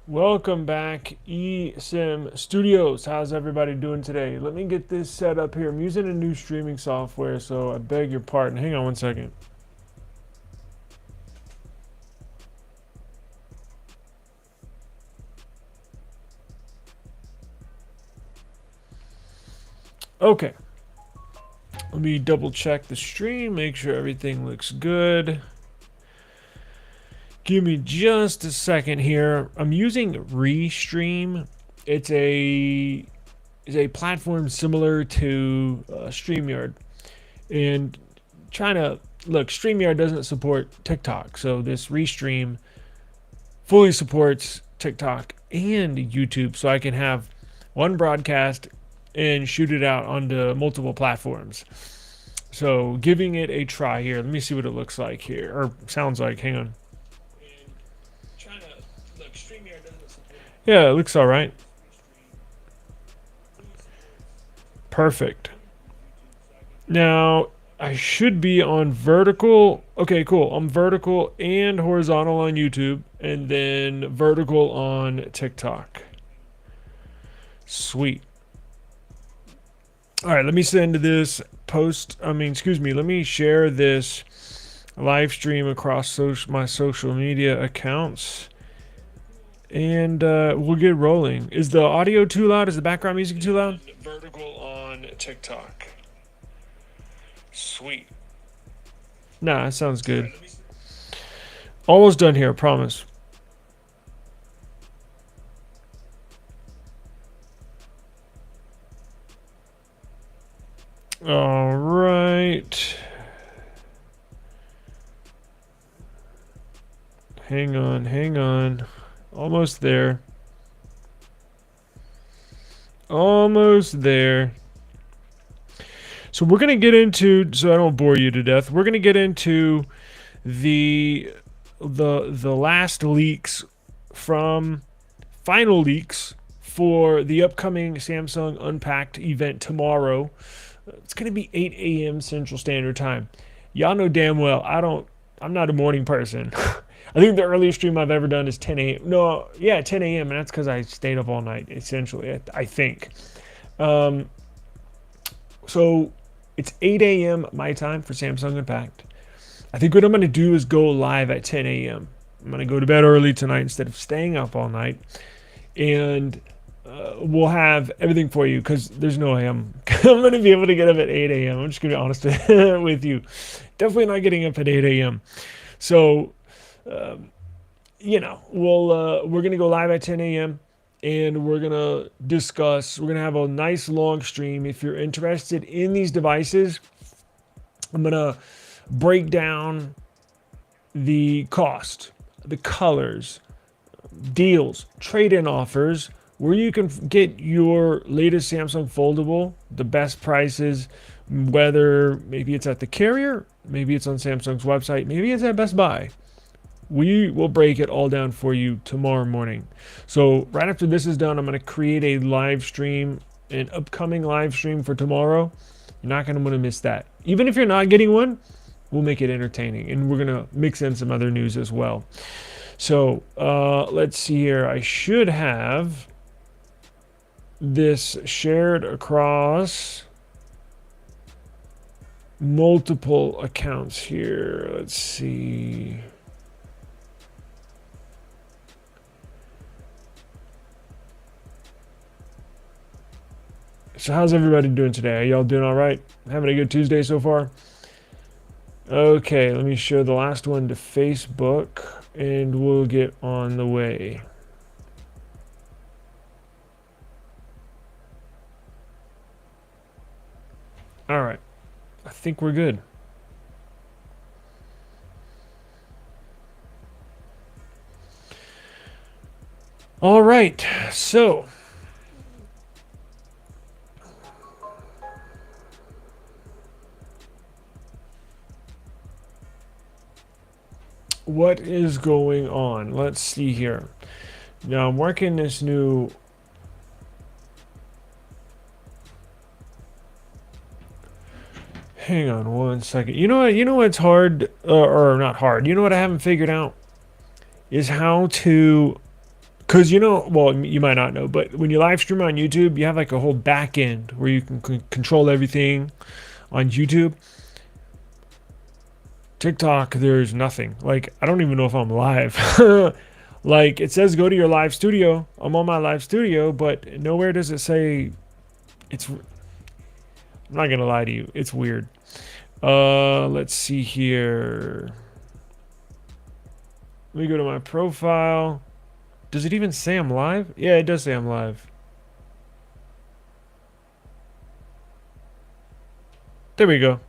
Welcome back, eSIM Studios. How's everybody doing today? Let me get this set up here. I'm using a new streaming software, so I beg your pardon. Hang on one second. Okay, let me double check the stream, make sure everything looks good. Give me just a second here. I'm using Restream. It's a platform similar to StreamYard, and trying to look. StreamYard doesn't support TikTok, so this Restream fully supports TikTok and YouTube, so I can have one broadcast and shoot it out onto multiple platforms. So giving it a try here. Let me see what it looks like here, or sounds like. Hang on. Yeah, it looks all right. Perfect. Now, I should be on vertical. Okay, cool. I'm vertical and horizontal on YouTube, and then vertical on TikTok. Sweet. All right, let me send this let me share this live stream across my social media accounts, and we'll get rolling. Is the audio too loud? Is the background music too loud? Vertical on TikTok. Sweet. Nah, that sounds good. Almost done here, I promise. All right. Hang on. Almost there. Almost there. So we're going to get into, so I don't bore you to death, we're going to get into the last leaks from final leaks for the upcoming Samsung Unpacked event tomorrow. It's going to be 8 a.m. Central Standard Time. Y'all know damn well I'm not a morning person. I think the earliest stream I've ever done is 10 a.m. No, yeah, 10 a.m. And that's because I stayed up all night, essentially, I think. So it's 8 a.m. my time for Samsung Unpacked. I think what I'm going to do is go live at 10 a.m. I'm going to go to bed early tonight instead of staying up all night. And we'll have everything for you because there's no way I'm going to be able to get up at 8 a.m. I'm just going to be honest with you. Definitely not getting up at 8 a.m. So, we're going to go live at 10 a.m. and we're going to discuss, we're going to have a nice long stream. If you're interested in these devices, I'm going to break down the cost, the colors, deals, trade-in offers, where you can get your latest Samsung foldable, the best prices, whether maybe it's at the carrier, maybe it's on Samsung's website, maybe it's at Best Buy. We will break it all down for you tomorrow morning. So right after this is done, I'm going to create a live stream, an upcoming live stream for tomorrow. You're not going to want to miss that. Even if you're not getting one, we'll make it entertaining, and we're going to mix in some other news as well. So let's see here. I should have this shared across multiple accounts here. Let's see. So how's everybody doing today? Are y'all doing all right? Having a good Tuesday so far? Okay, let me share the last one to Facebook, and we'll get on the way. All right, I think we're good. All right, so what is going on? Let's see here. Now I'm working this new hang on one second. You know what's hard, or not hard. You know what I haven't figured out is how to Because well, you might not know, but when you live stream on YouTube, you have like a whole back end where you can control everything on YouTube. TikTok, there's nothing. Like, I don't even know if I'm live. Like, it says go to your live studio. I'm on my live studio, but nowhere does it say it's. I'm not gonna lie to you, it's weird. Let's see here. Let me go to my profile. Does it even say I'm live? Yeah, it does say I'm live. There we go.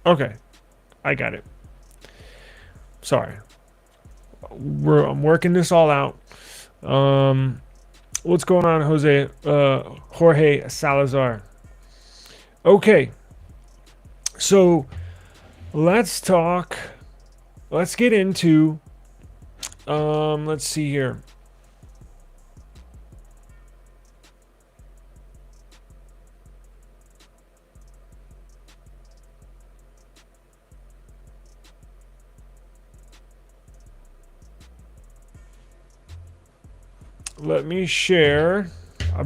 Okay, I got it. Sorry. I'm working this all out. What's going on, Jorge Salazar? Okay, so let's talk. Let's get into. Let's see here. Let me share.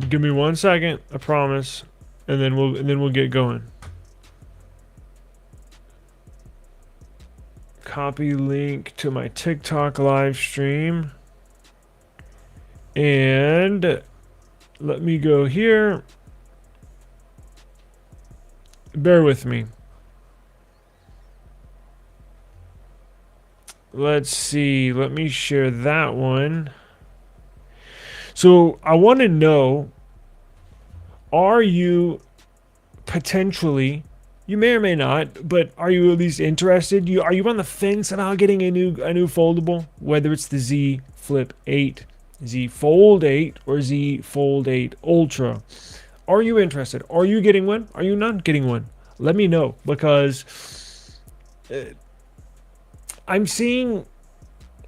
Give me 1 second, I promise, and then we'll get going. Copy link to my TikTok live stream, and let me go here. Bear with me. Let's see. Let me share that one. So I want to know, are you potentially, you may or may not, but are you at least interested? Are you on the fence about getting a new foldable, whether it's the Z Flip 8, Z Fold 8, or Z Fold 8 Ultra? Are you interested? Are you getting one? Are you not getting one? Let me know, because I'm seeing,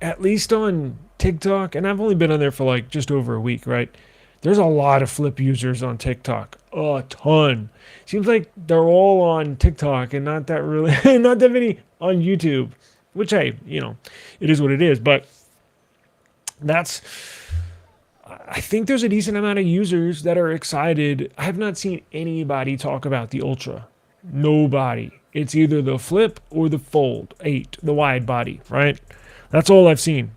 at least on TikTok, and I've only been on there for like just over a week, right? There's a lot of flip users on TikTok. A ton. Seems like they're all on TikTok and not that really, not that many on YouTube. Which, hey, it is what it is. But I think there's a decent amount of users that are excited. I have not seen anybody talk about the Ultra. Nobody. It's either the Flip or the Fold 8, the wide body, right? That's all I've seen.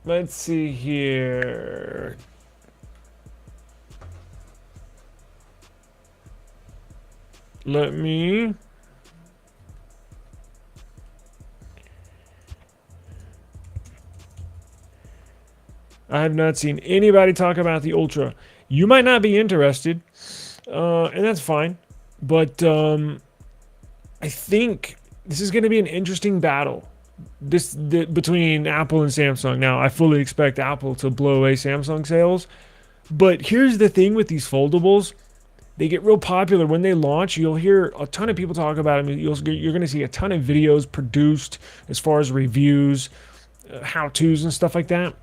Let's see here. Let me. I have not seen anybody talk about the Ultra. You might not be interested, and that's fine. But I think this is going to be an interesting battle. Between Apple and Samsung. Now, I fully expect Apple to blow away Samsung sales, but here's the thing with these foldables: they get real popular when they launch. You'll hear a ton of people talk about them. You're going to see a ton of videos produced as far as reviews, how-tos, and stuff like that.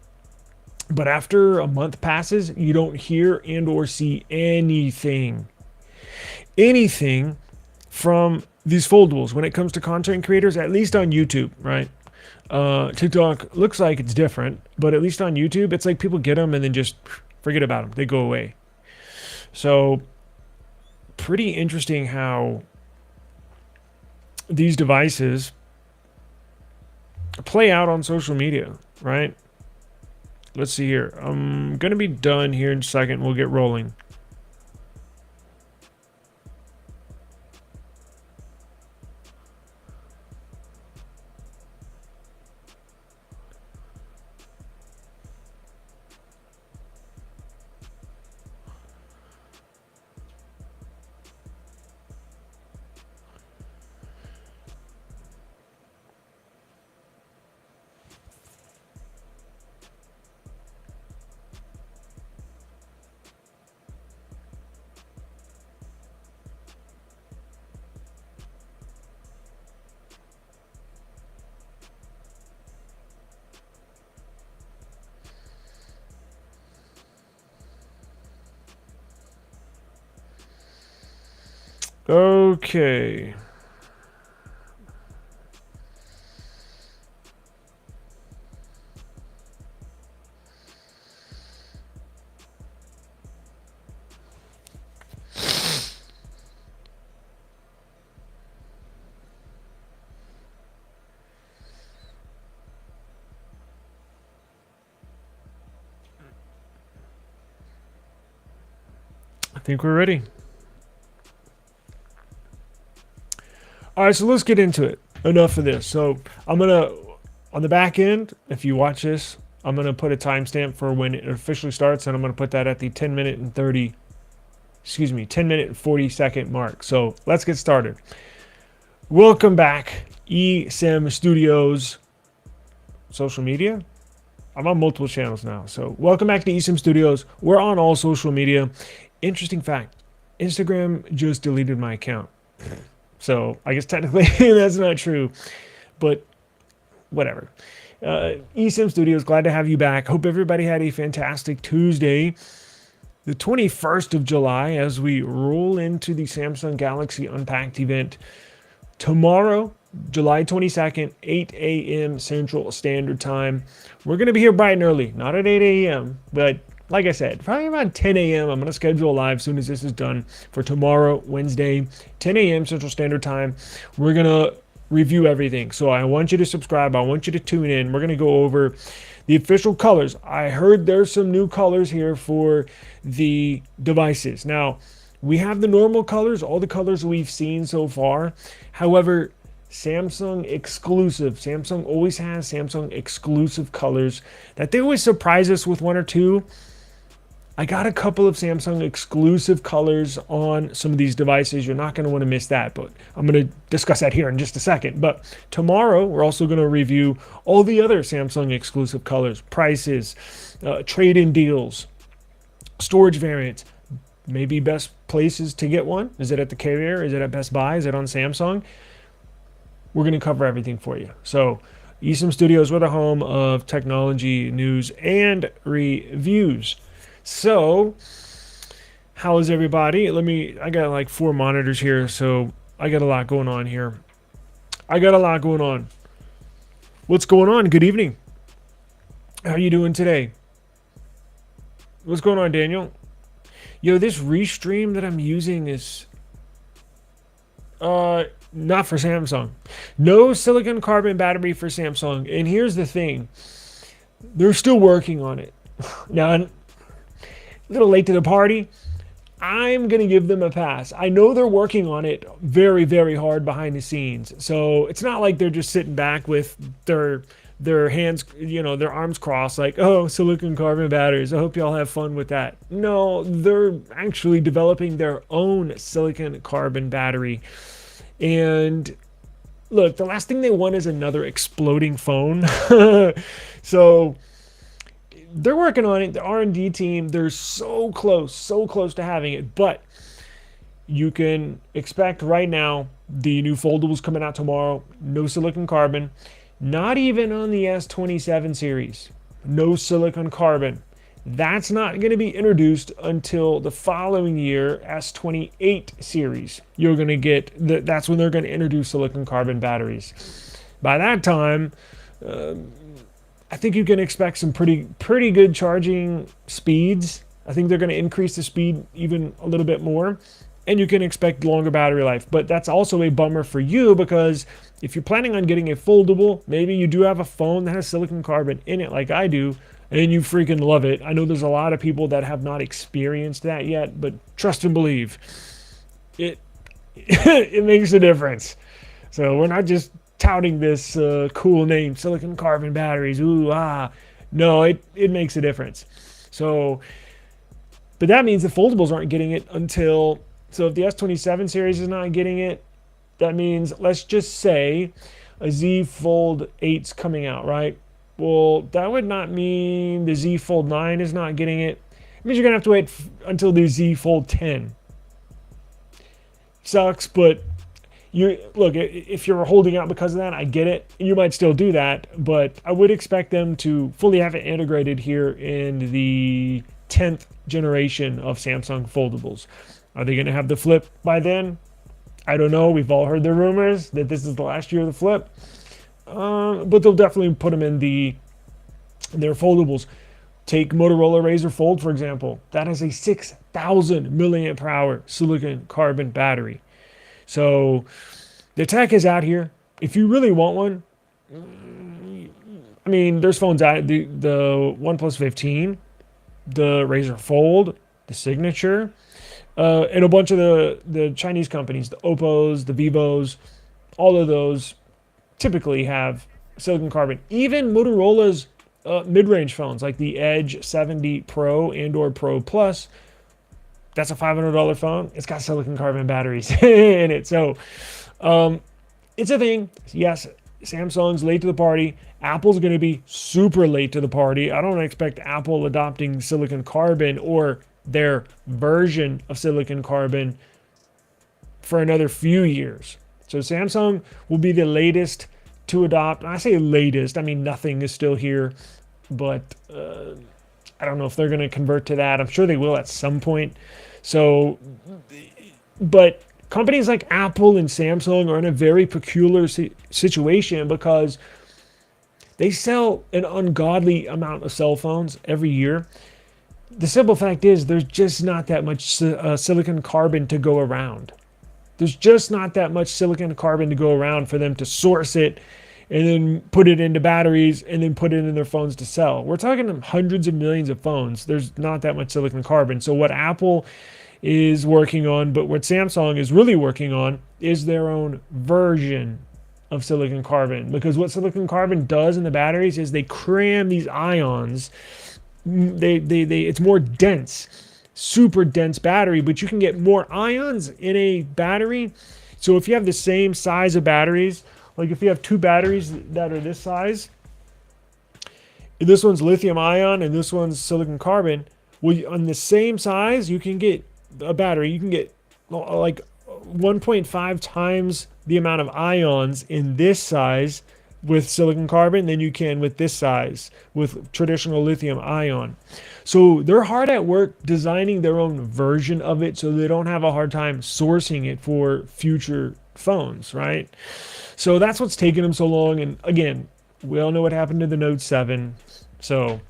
But after a month passes, you don't hear and or see anything from these foldables when it comes to content creators, at least on YouTube, right? TikTok looks like it's different, but at least on YouTube, it's like people get them and then just forget about them. They go away. So pretty interesting how these devices play out on social media, right? Let's see here. I'm going to be done here in a second. We'll get rolling. Okay. think we're ready. All right, so let's get into it. Enough of this. So I'm going to, on the back end, if you watch this, I'm going to put a timestamp for when it officially starts, and I'm going to put that at the 10 minute and 40 second mark. So let's get started. Welcome back, eSIM Studios social media. I'm on multiple channels now. So welcome back to eSIM Studios. We're on all social media. Interesting fact, Instagram just deleted my account. So I guess technically that's not true, but whatever. eSIM Studios, glad to have you back. Hope everybody had a fantastic Tuesday, the 21st of July, as we roll into the Samsung Galaxy Unpacked event tomorrow, July 22nd, 8 a.m. Central Standard Time. We're going to be here bright and early, not at 8 a.m., but like I said, probably around 10 a.m. I'm going to schedule a live as soon as this is done for tomorrow, Wednesday, 10 a.m. Central Standard Time. We're going to review everything. So I want you to subscribe. I want you to tune in. We're going to go over the official colors. I heard there's some new colors here for the devices. Now, we have the normal colors, all the colors we've seen so far. However, Samsung exclusive. Samsung always has Samsung exclusive colors that they always surprise us with one or two. I got a couple of Samsung exclusive colors on some of these devices. You're not going to want to miss that, but I'm going to discuss that here in just a second. But tomorrow, we're also going to review all the other Samsung exclusive colors, prices, trade-in deals, storage variants, maybe best places to get one. Is it at the carrier? Is it at Best Buy? Is it on Samsung? We're going to cover everything for you. So eSIM Studios, we're the home of technology news and reviews. So, how is everybody? I got like 4 monitors here, so I got a lot going on here. What's going on? Good evening. How are you doing today? What's going on, Daniel? Yo, this Restream that I'm using is not for Samsung. No silicon carbon battery for Samsung. And here's the thing. They're still working on it. Now, a little late to the party. I'm going to give them a pass. I know they're working on it very, very hard behind the scenes. So it's not like they're just sitting back with their hands, their arms crossed like, oh, silicon carbon batteries. I hope y'all have fun with that. No, they're actually developing their own silicon carbon battery. And look, the last thing they want is another exploding phone. So they're working on it. The R&D team, they're so close to having it. But you can expect right now the new foldables coming out tomorrow. No silicon carbon. Not even on the S27 series. No silicon carbon. That's not going to be introduced until the following year, S28 series. You're going to get, that's when they're going to introduce silicon carbon batteries. By that time, I think you can expect some pretty good charging speeds. I think they're going to increase the speed even a little bit more. And you can expect longer battery life. But that's also a bummer for you, because if you're planning on getting a foldable, maybe you do have a phone that has silicon carbon in it like I do, and you freaking love it. I know there's a lot of people that have not experienced that yet, but trust and believe, it makes a difference. So we're not just touting this cool name, silicon carbon batteries, ooh, ah. No, it makes a difference. So, but that means the foldables aren't getting it until, so if the S27 series is not getting it, that means, let's just say a Z Fold 8's coming out, right? Well, that would not mean the Z Fold 9 is not getting it. It means you're going to have to wait until the Z Fold 10. Sucks, but look, if you're holding out because of that, I get it. You might still do that, but I would expect them to fully have it integrated here in the 10th generation of Samsung foldables. Are they going to have the flip by then? I don't know. We've all heard the rumors that this is the last year of the flip. But they'll definitely put them in their foldables. Take Motorola Razr Fold, for example. That is a 6,000 milliamp hour silicon carbon battery. So the tech is out here. If you really want one, I mean, there's phones out. The OnePlus 15, the Razr Fold, the Signature. And a bunch of the Chinese companies, the Oppos, the Vivos, all of those typically have silicon carbon. Even Motorola's mid-range phones like the Edge 70 Pro and or Pro Plus, that's a $500 phone. It's got silicon carbon batteries in it. So it's a thing. Yes, Samsung's late to the party. Apple's going to be super late to the party. I don't expect Apple adopting silicon carbon or their version of silicon carbon for another few years. So Samsung will be the latest to adopt. And I say latest, I mean nothing is still here, but I don't know if they're going to convert to that. I'm sure they will at some point. So, but companies like Apple and Samsung are in a very peculiar situation because they sell an ungodly amount of cell phones every year. The simple fact is there's just not that much silicon carbon to go around. There's just not that much silicon carbon to go around for them to source it and then put it into batteries and then put it in their phones to sell. We're talking hundreds of millions of phones. There's not that much silicon carbon. So what Apple is working on, but what Samsung is really working on, is their own version of silicon carbon. Because what silicon carbon does in the batteries is they cram these ions. It's more dense, super dense battery, but you can get more ions in a battery. So if you have the same size of batteries, like if you have two batteries that are this size, this one's lithium ion and this one's silicon carbon, well, on the same size, you can get a battery. You can get like 1.5 times the amount of ions in this size with silicon carbon than you can with this size with traditional lithium ion. So they're hard at work designing their own version of it so they don't have a hard time sourcing it for future phones, right? So that's what's taking them so long. And again, we all know what happened to the Note 7. So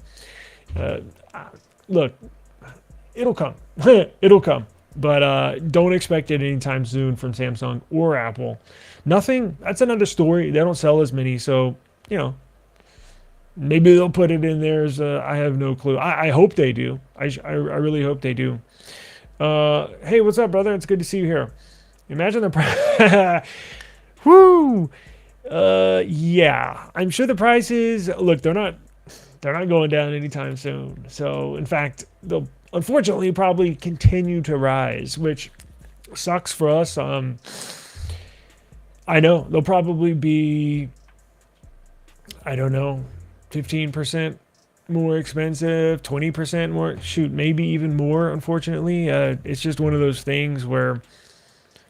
look, it'll come. It'll come. But don't expect it anytime soon from Samsung or Apple. Nothing. That's another story. They don't sell as many. So, you know, maybe they'll put it in there as I have no clue. I hope they do. I really hope they do. Hey, what's up, brother? It's good to see you here. Imagine the price. Woo! Yeah. I'm sure the prices, look, they're not going down anytime soon. So, in fact, they'll unfortunately probably continue to rise, which sucks for us. I know they'll probably be, I don't know, 15% more expensive, 20% more, shoot, maybe even more, unfortunately. It's just one of those things where,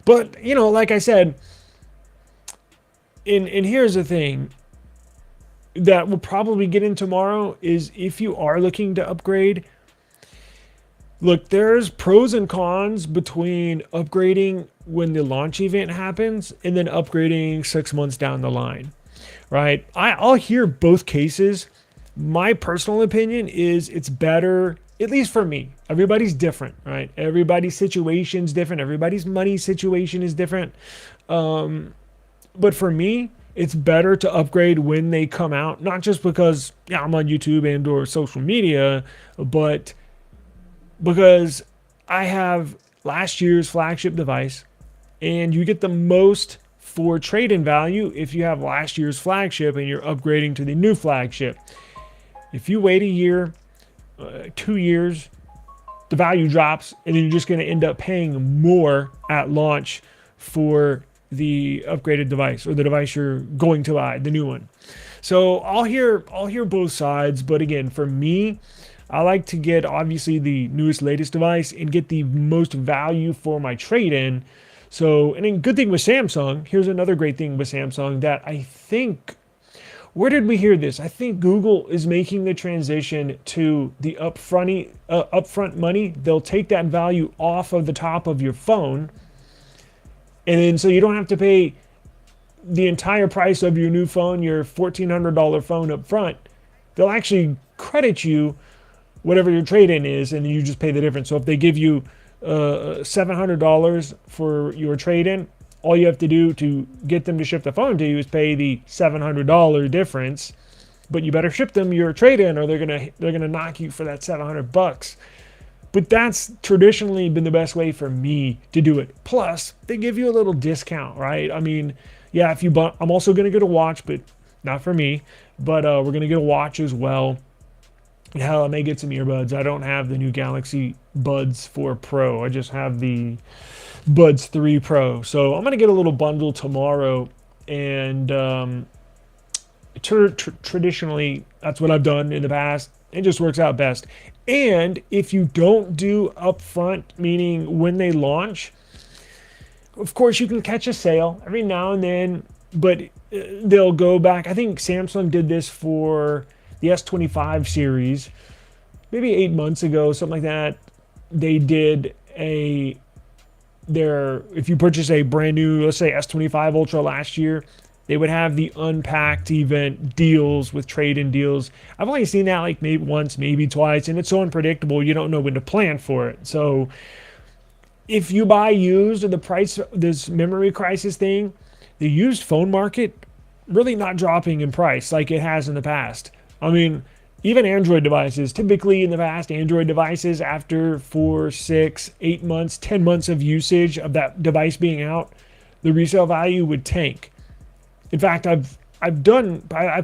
but, you know, like I said, and here's the thing that we'll probably get in tomorrow is if you are looking to upgrade, look, there's pros and cons between upgrading when the launch event happens and then upgrading 6 months down the line, right? I'll hear both cases. My personal opinion is it's better, at least for me. Everybody's different, right? Everybody's situation's different. Everybody's money situation is different. But for me, it's better to upgrade when they come out, not just because I'm on YouTube and or social media, but because I have last year's flagship device and you get the most for trade-in value if you have last year's flagship and you're upgrading to the new flagship. If you wait a year, 2 years, the value drops and then you're just going to end up paying more at launch for the upgraded device or the device you're going to buy, the new one. So I'll hear both sides, but again, for me, I like to get obviously the newest, latest device and get the most value for my trade-in. So, and then good thing with Samsung, here's another great thing with Samsung that I think, where did we hear this? I think Google is making the transition to the upfront money. They'll take that value off of the top of your phone. And then so you don't have to pay the entire price of your new phone, your $1,400 phone up front. They'll actually credit you whatever your trade-in is, and you just pay the difference. So if they give you $700 for your trade-in, all you have to do to get them to ship the phone to you is pay the $700 difference. But you better ship them your trade-in, or they're gonna knock you for that $700. But that's traditionally been the best way for me to do it. Plus, they give you a little discount, right? I mean, yeah, if you buy, I'm also going to get a watch, but not for me. But we're going to get a watch as well. Hell, I may get some earbuds. I don't have the new Galaxy Buds 4 Pro. I just have the Buds 3 Pro. So I'm going to get a little bundle tomorrow. And traditionally, that's what I've done in the past. It just works out best. And if you don't do upfront, meaning when they launch, of course you can catch a sale every now and then, but they'll go back. I think Samsung did this for the S25 series, maybe 8 months ago, something like that. They did if you purchase a brand new, let's say S25 Ultra last year, they would have the Unpacked Event deals with trade-in deals. I've only seen that like maybe once, maybe twice, and it's so unpredictable, you don't know when to plan for it. So if you buy used or the price, this memory crisis thing, the used phone market really not dropping in price like it has in the past. I mean, even Android devices, typically in the past, Android devices after 4, 6, 8 months, 10 months of usage of that device being out, the resale value would tank. In fact, I've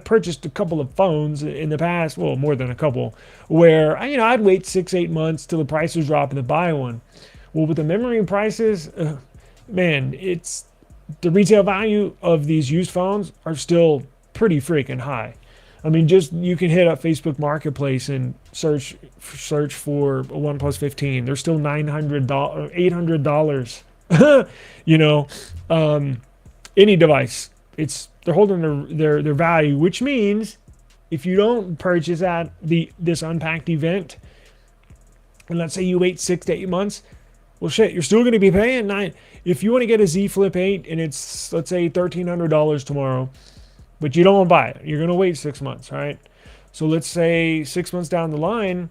purchased a couple of phones in the past, well, more than a couple, where I'd wait 6, 8 months till the price was dropping to buy one. Well, with the memory prices, man, it's the retail value of these used phones are still pretty freaking high. I mean, just you can hit up Facebook Marketplace and search for a OnePlus 15. They're still $900, $800. Any device. They're holding their value, which means if you don't purchase at this Unpacked event, and let's say you wait 6 to 8 months, well, shit, you're still going to be paying $9. If you want to get a Z Flip 8 and it's, let's say, $1,300 tomorrow, but you don't want to buy it, you're going to wait 6 months, right? So let's say 6 months down the line,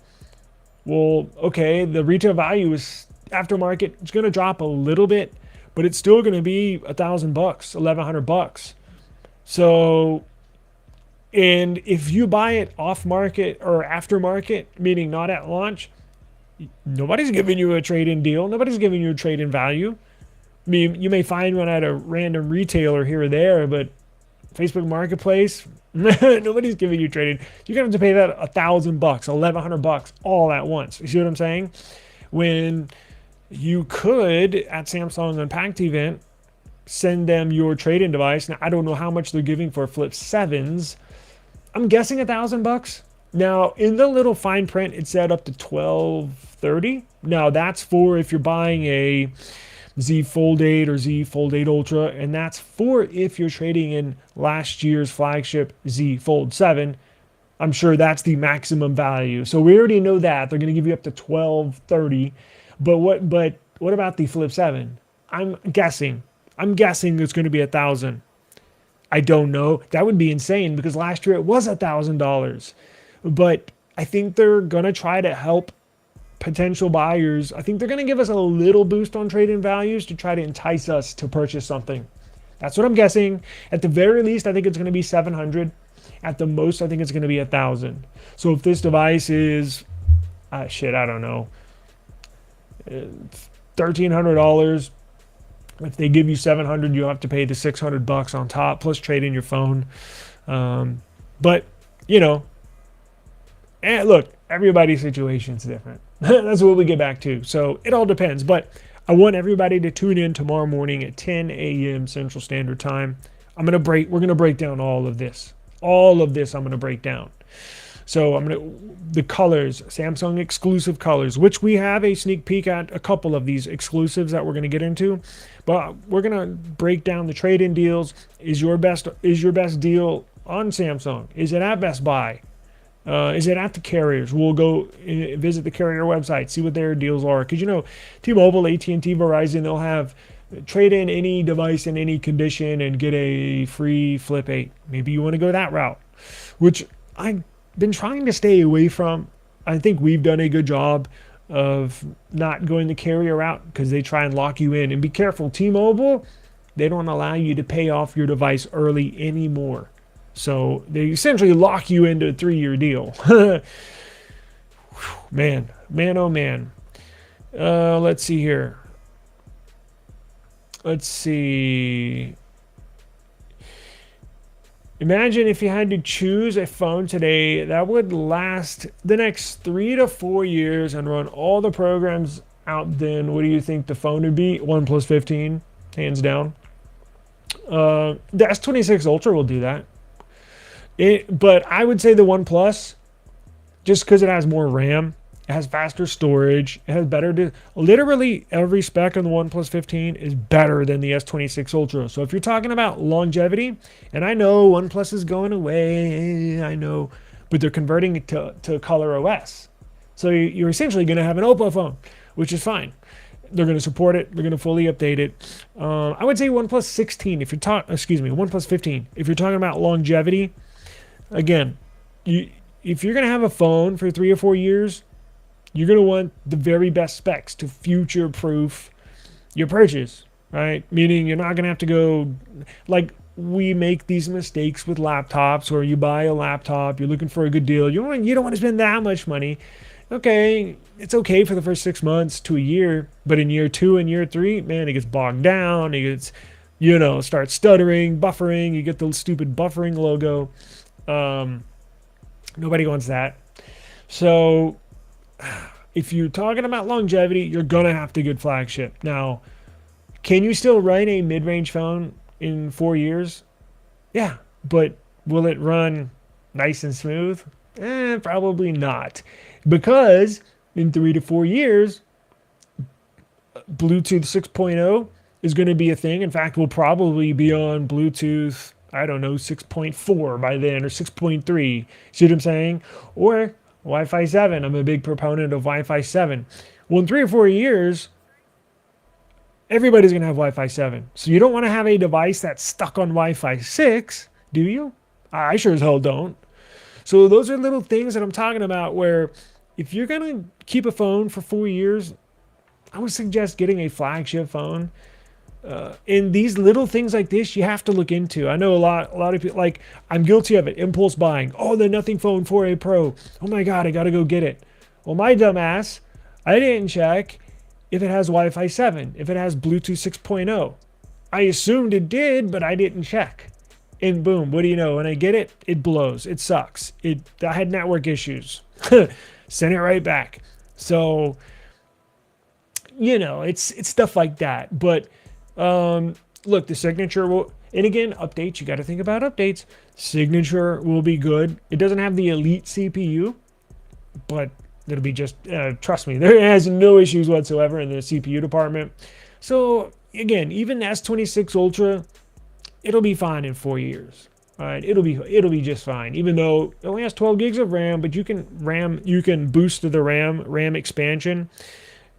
well, okay, the retail value is aftermarket. It's going to drop a little bit, but it's still going to be $1,000, $1,100. So, and if you buy it off market or aftermarket, meaning not at launch, nobody's giving you a trade-in deal. Nobody's giving you a trade-in value. I mean, you may find one at a random retailer here or there, but Facebook Marketplace, nobody's giving you trade-in. You're going to have to pay that $1,000, $1,100 all at once. You see what I'm saying? When you could, at Samsung Unpacked event, send them your trade-in device. Now, I don't know how much they're giving for Flip 7s. I'm guessing $1,000. Now, in the little fine print, it said up to $1,230. Now, that's for if you're buying a Z Fold 8 or Z Fold 8 Ultra, and that's for if you're trading in last year's flagship Z Fold 7. I'm sure that's the maximum value. So we already know that. They're going to give you up to $1,230. But what about the Flip 7? I'm guessing it's going to be $1,000. I don't know. That would be insane because last year it was $1,000. But I think they're going to try to help potential buyers. I think they're going to give us a little boost on trade-in values to try to entice us to purchase something. That's what I'm guessing. At the very least, I think it's going to be $700. At the most, I think it's going to be $1,000. So if this device is, I don't know, $1,300. If they give you $700, you have to pay the $600 on top, plus trade in your phone. But and look, everybody's situation is different. That's what we get back to. So it all depends. But I want everybody to tune in tomorrow morning at 10 a.m. Central Standard Time. We're going to break down all of this. All of this I'm going to break down. So the colors, Samsung exclusive colors, which we have a sneak peek at a couple of these exclusives that we're going to get into. But we're going to break down the trade-in deals. Is your best deal on Samsung? Is it at Best Buy? Is it at the carriers? We'll go visit the carrier website, see what their deals are. Because T-Mobile, AT&T, Verizon, they'll have trade in any device in any condition and get a free Flip 8. Maybe you want to go that route, which I've been trying to stay away from. I think we've done a good job of not going the carrier route because they try and lock you in. And be careful, T-Mobile, they don't allow you to pay off your device early anymore. So they essentially lock you into a 3-year deal. Man, oh man. Let's see here. Let's see. Imagine if you had to choose a phone today that would last the next 3 to 4 years and run all the programs out. Then what do you think the phone would be? OnePlus 15, hands down. The S26 Ultra will do that. But I would say the OnePlus, just because it has more RAM, it has faster storage, it has better. Literally every spec on the OnePlus 15 is better than the S26 Ultra. So if you're talking about longevity, and I know OnePlus is going away, I know, but they're converting it to Color OS. So you're essentially going to have an Oppo phone, which is fine. They're going to support it. They're going to fully update it. I would say OnePlus 16. If you're OnePlus 15. If you're talking about longevity, again, if you're going to have a phone for 3 or 4 years, you're going to want the very best specs to future-proof your purchase, right? Meaning you're not going to have to go, like we make these mistakes with laptops, or you buy a laptop, you're looking for a good deal, you don't want to spend that much money. Okay, it's okay for the first 6 months to a year, but in year 2 and year 3, man, it gets bogged down, it gets, starts stuttering, buffering, you get the stupid buffering logo. Nobody wants that. So if you're talking about longevity, you're going to have to get flagship. Now, can you still run a mid-range phone in 4 years? Yeah, but will it run nice and smooth? Probably not. Because in 3 to 4 years, Bluetooth 6.0 is going to be a thing. In fact, we'll probably be on Bluetooth, 6.4 by then, or 6.3. See what I'm saying? Or Wi-Fi 7. I'm a big proponent of Wi-Fi 7. Well, in 3 or 4 years, everybody's going to have Wi-Fi 7. So you don't want to have a device that's stuck on Wi-Fi 6, do you? I sure as hell don't. So those are little things that I'm talking about where if you're going to keep a phone for 4 years, I would suggest getting a flagship phone. And these little things like this, you have to look into. I know a lot of people, like, I'm guilty of it. Impulse buying. Oh, the Nothing Phone 4A Pro. Oh my God, I got to go get it. Well, my dumb ass, I didn't check if it has Wi-Fi 7, if it has Bluetooth 6.0. I assumed it did, but I didn't check. And boom, what do you know? When I get it, it blows. It sucks. I had network issues. Send it right back. So, it's stuff like that. But look, the signature will, and again, updates, you got to think about updates. Signature will be good. It doesn't have the elite CPU, but it'll be just, trust me, there has no issues whatsoever in the CPU department. So again, even the S26 Ultra, it'll be fine in 4 years. All right, it'll be just fine. Even though it only has 12 gigs of RAM, but you can boost the RAM expansion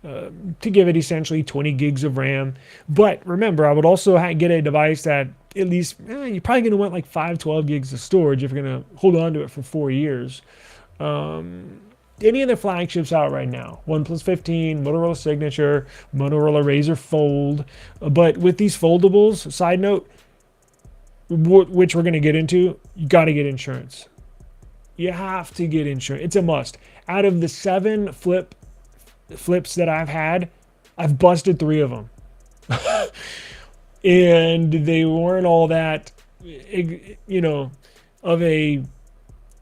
to give it essentially 20 gigs of RAM. But remember, I would also get a device that at least you're probably going to want like 12 gigs of storage if you're going to hold on to it for 4 years. Any of the flagships out right now, OnePlus 15, Motorola Signature, Motorola Razr Fold. But with these foldables, side note, which we're going to get into, you got to get insurance. You have to get insurance. It's a must. Out of the 7 flips that I've had, I've busted 3 of them. And they weren't all that, of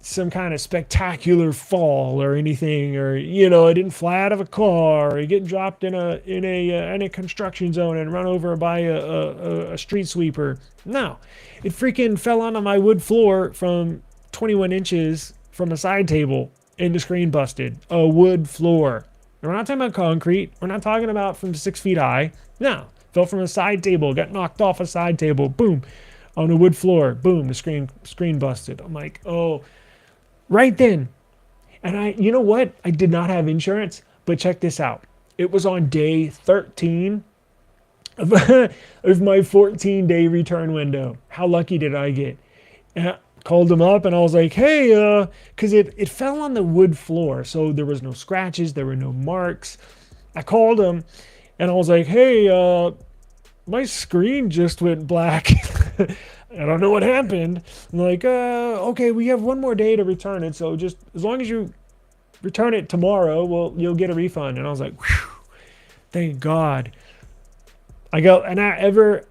some kind of spectacular fall or anything, or I didn't fly out of a car or get dropped in a construction zone and run over by a street sweeper. No, it freaking fell onto my wood floor from 21 inches from a side table and the screen busted. A wood floor. We're not talking about concrete. We're not talking about from 6 feet high. No, fell from a side table, got knocked off a side table, boom, on a wood floor, boom, the screen busted. I'm like, oh. Right then. And you know what? I did not have insurance, but check this out. It was on day 13 of my 14-day return window. How lucky did I get? And I called them up and I was like, hey, because it fell on the wood floor. So there was no scratches. There were no marks. I called them and I was like, hey, my screen just went black. I don't know what happened. I'm like, okay, we have 1 more day to return it. So just as long as you return it tomorrow, you'll get a refund. And I was like, whew. Thank God. I go, and ever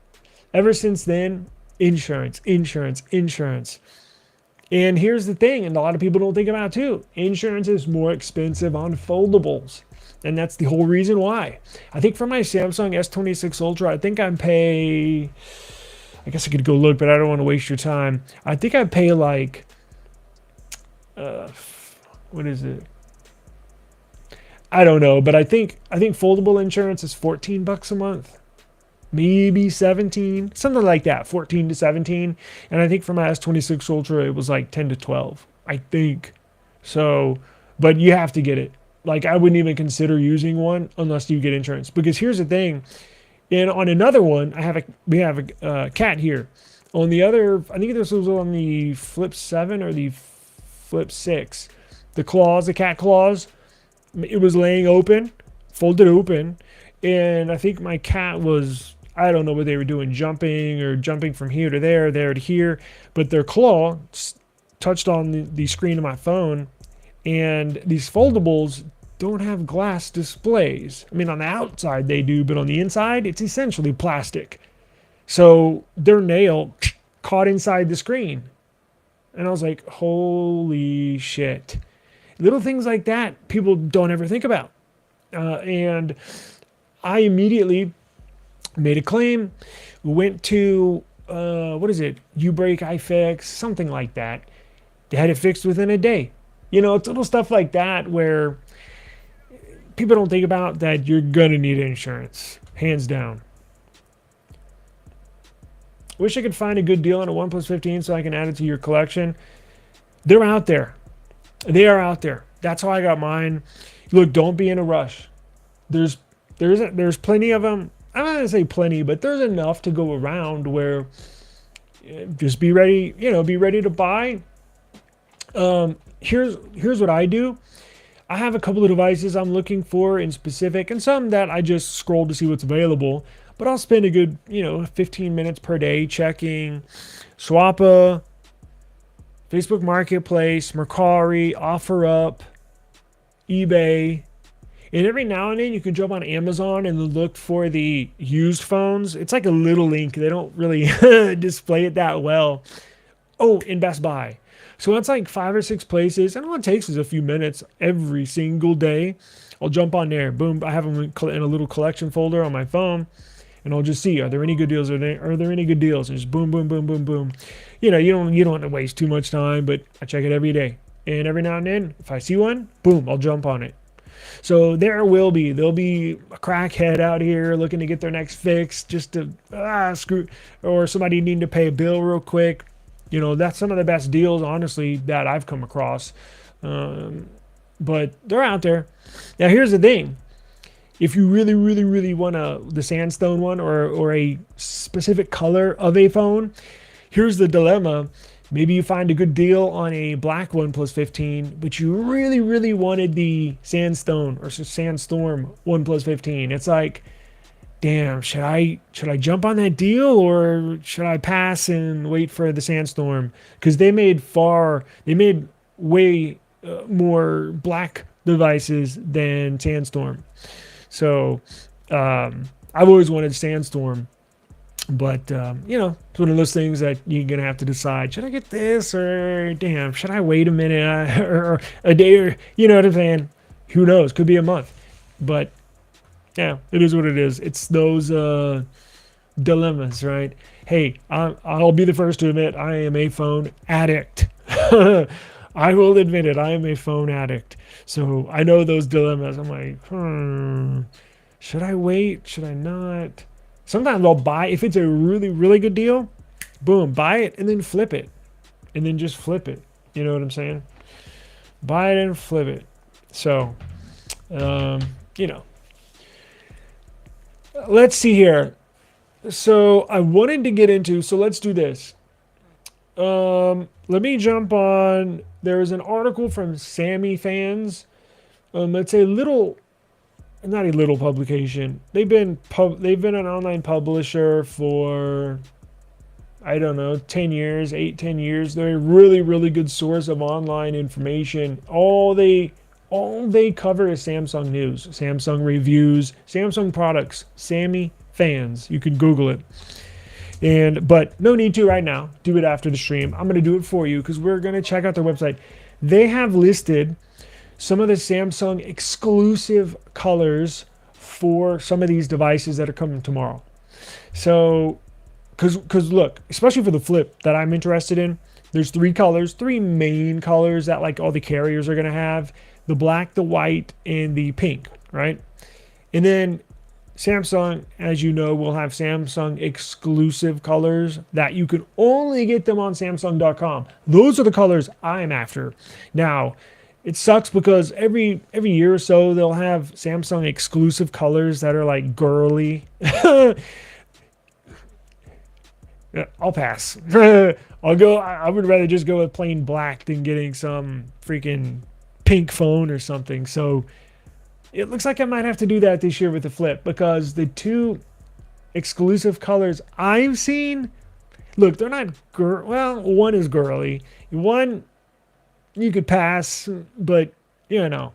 since then, insurance, insurance, insurance. And here's the thing, and a lot of people don't think about it too. Insurance is more expensive on foldables. And that's the whole reason why. I think for my Samsung S26 Ultra, I think I pay, I guess I could go look, but I don't want to waste your time. I think I pay like, what is it? I don't know, but I think foldable insurance is $14 a month. Maybe 17, something like that, 14 to 17. And I think for my S26 Ultra, it was like 10 to 12, I think. So, but you have to get it. Like, I wouldn't even consider using one unless you get insurance. Because here's the thing. And on another one, we have a cat here. On the other, I think this was on the Flip 7 or the Flip 6. The cat claws, it was laying open, folded open. And I think my cat was, I don't know what they were doing, jumping from here to there to here. But their claw touched on the screen of my phone. And these foldables don't have glass displays. I mean, on the outside they do, but on the inside, it's essentially plastic. So their nail caught inside the screen. And I was like, holy shit. Little things like that, people don't ever think about. And I immediately made a claim, went to, what is it? Ubreak, iFix, something like that. They had it fixed within a day. You know, it's little stuff like that where people don't think about that you're going to need insurance, hands down. Wish I could find a good deal on a OnePlus 15 so I can add it to your collection. They're out there. They are out there. That's how I got mine. Look, don't be in a rush. There's plenty of them. I'm not going to say plenty, but there's enough to go around where just be ready, be ready to buy. Here's what I do. I have a couple of devices I'm looking for in specific, and some that I just scroll to see what's available. But I'll spend a good, 15 minutes per day checking Swappa, Facebook Marketplace, Mercari, OfferUp, eBay. And every now and then you can jump on Amazon and look for the used phones. It's like a little link. They don't really display it that well. Oh, in Best Buy. So it's like 5 or 6 places, and all it takes is a few minutes every single day. I'll jump on there. Boom. I have them in a little collection folder on my phone, and I'll just see, are there any good deals? Are there any good deals? And just boom, boom, boom, boom, boom. You don't want to waste too much time, but I check it every day. And every now and then, if I see one, boom, I'll jump on it. So there'll be a crackhead out here looking to get their next fix just to screw, or somebody needing to pay a bill real quick. That's some of the best deals, honestly, that I've come across. But they're out there. Now, here's the thing. If you really, really, really want the sandstone one or a specific color of a phone, here's the dilemma. Maybe you find a good deal on a black OnePlus 15, but you really, really wanted the Sandstorm OnePlus 15. It's like, damn, should I jump on that deal or should I pass and wait for the Sandstorm? Because they made way more black devices than Sandstorm. So I've always wanted Sandstorm. But, it's one of those things that you're going to have to decide, should I get this or, damn, should I wait a minute or a day or, you know what I'm saying? Who knows? Could be a month. But, yeah, it is what it is. It's those dilemmas, right? Hey, I'll be the first to admit I am a phone addict. I will admit it. I am a phone addict. So I know those dilemmas. I'm like, should I wait? Should I not? Sometimes I'll buy, if it's a really, really good deal, boom, buy it and then flip it. And then just flip it. You know what I'm saying? Buy it and flip it. So, let's see here. So I wanted to get into, so let's do this. Let me jump on, there's an article from Sammy Fans. It's a little, not a little publication. They've been an online publisher for, I don't know, 10 years. They're a really, really good source of online information. All they all they cover is Samsung news, Samsung reviews, Samsung products, Sammy fans. You can Google it. But no need to right now. Do it after the stream. I'm going to do it for you because we're going to check out their website. They have listed some of the Samsung exclusive colors for some of these devices that are coming tomorrow. So, because look, especially for the Flip that I'm interested in, there's three main colors that like all the carriers are going to have: the black, the white, and the pink, right? And then Samsung, as you know, will have Samsung exclusive colors that you can only get them on Samsung.com. Those are the colors I'm after. Now, it sucks because every year or so they'll have Samsung exclusive colors that are like girly. I'll pass. I'll go. I would rather just go with plain black than getting some freaking pink phone or something. So it looks like I might have to do that this year with the Flip because the two exclusive colors I've seen, look, they're not well, one is girly. One you could pass, but you know,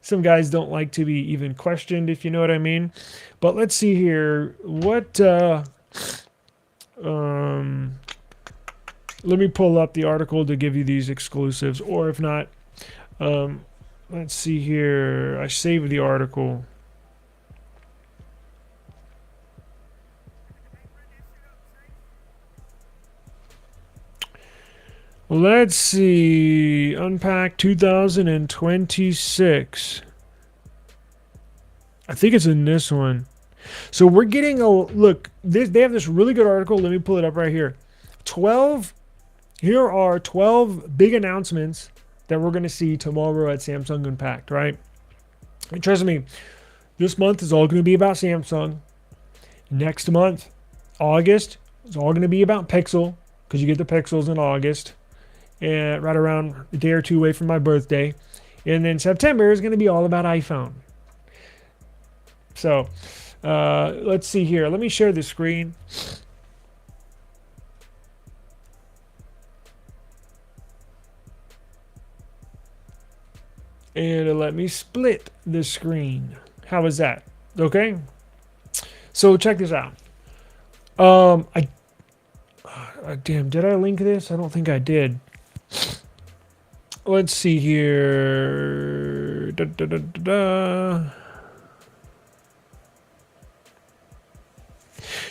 some guys don't like to be even questioned, if you know what I mean. But let's see here. What let me pull up the article to give you these exclusives, or if not, let's see here. I saved the article. Let's see. Unpacked 2026. I think it's in this one. So we're getting a look. They have this really good article. Let me pull it up right here. Here are 12 big announcements that we're going to see tomorrow at Samsung Unpacked, right? And trust me, this month is all going to be about Samsung. Next month, August, is all going to be about Pixel because you get the Pixels in August, and right around a day or two away from my birthday. And then September is going to be all about iPhone. So let's see here. Let me share the screen. And let me split the screen. How is that? Okay. So check this out. Damn, did I link this? I don't think I did. Let's see here.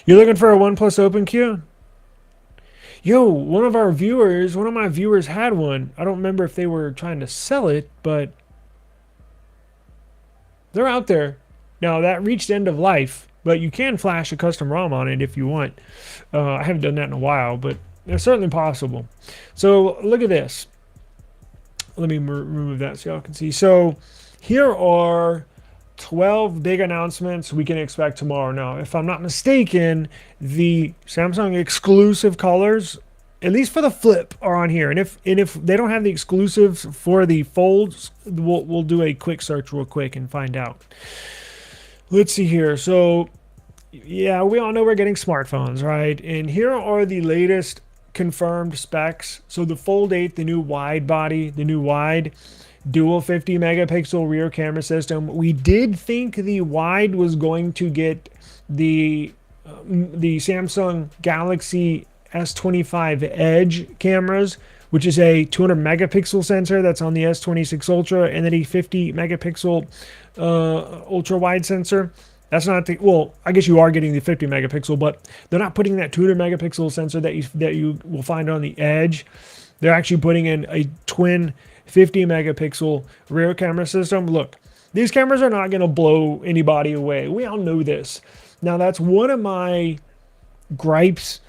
You're looking for a OnePlus OpenQ? Yo, one of my viewers had one. I don't remember if they were trying to sell it, but they're out there. Now, that reached end of life, but you can flash a custom ROM on it if you want. I haven't done that in a while, but it's certainly possible. So, look at this. Let me remove that so y'all can see. So, here are 12 big announcements we can expect tomorrow. Now, if I'm not mistaken, the Samsung exclusive colors, at least for the Flip, are on here. And if they don't have the exclusives for the Folds, we'll do a quick search real quick and find out. Let's see here. So, yeah, we all know we're getting smartphones, right? And here are the latest confirmed specs. So the Fold 8, the new wide body, the new wide, dual 50 megapixel rear camera system. We did think the wide was going to get the Samsung Galaxy S25 Edge cameras, which is a 200 megapixel sensor that's on the S26 Ultra, and then a 50 megapixel ultra wide sensor. That's not the, well, I guess you are getting the 50 megapixel, but they're not putting that 200 megapixel sensor that you will find on the Edge. They're actually putting in a twin 50 megapixel rear camera system. Look, these cameras are not going to blow anybody away. We all know this. Now, that's one of my gripes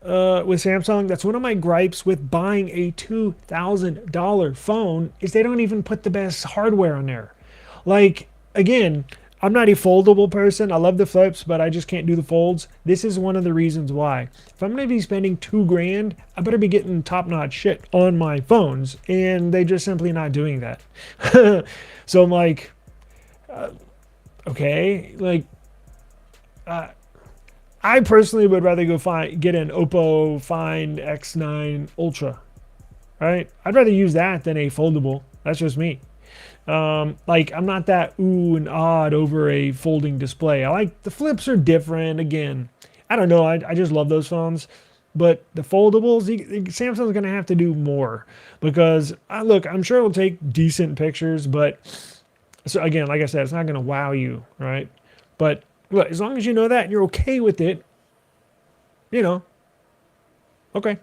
with Samsung. That's one of my gripes with buying a $2,000 phone is they don't even put the best hardware on there. Like, again, I'm not a foldable person. I love the Flips, but I just can't do the folds. This is one of the reasons why. If I'm going to be spending $2,000, I better be getting top-notch shit on my phones, and they're just simply not doing that. So I'm like, okay, like, I personally would rather go get an Oppo Find X9 Ultra, right? I'd rather use that than a foldable. That's just me. Like I'm not that ooh and odd over a folding display. I like the flips are different. Again, I don't know. I just love those phones. But the foldables, Samsung's going to have to do more because look, I'm sure it'll take decent pictures, but so again, like I said, it's not going to wow you, right? But look, as long as you know that and you're okay with it, you know, okay.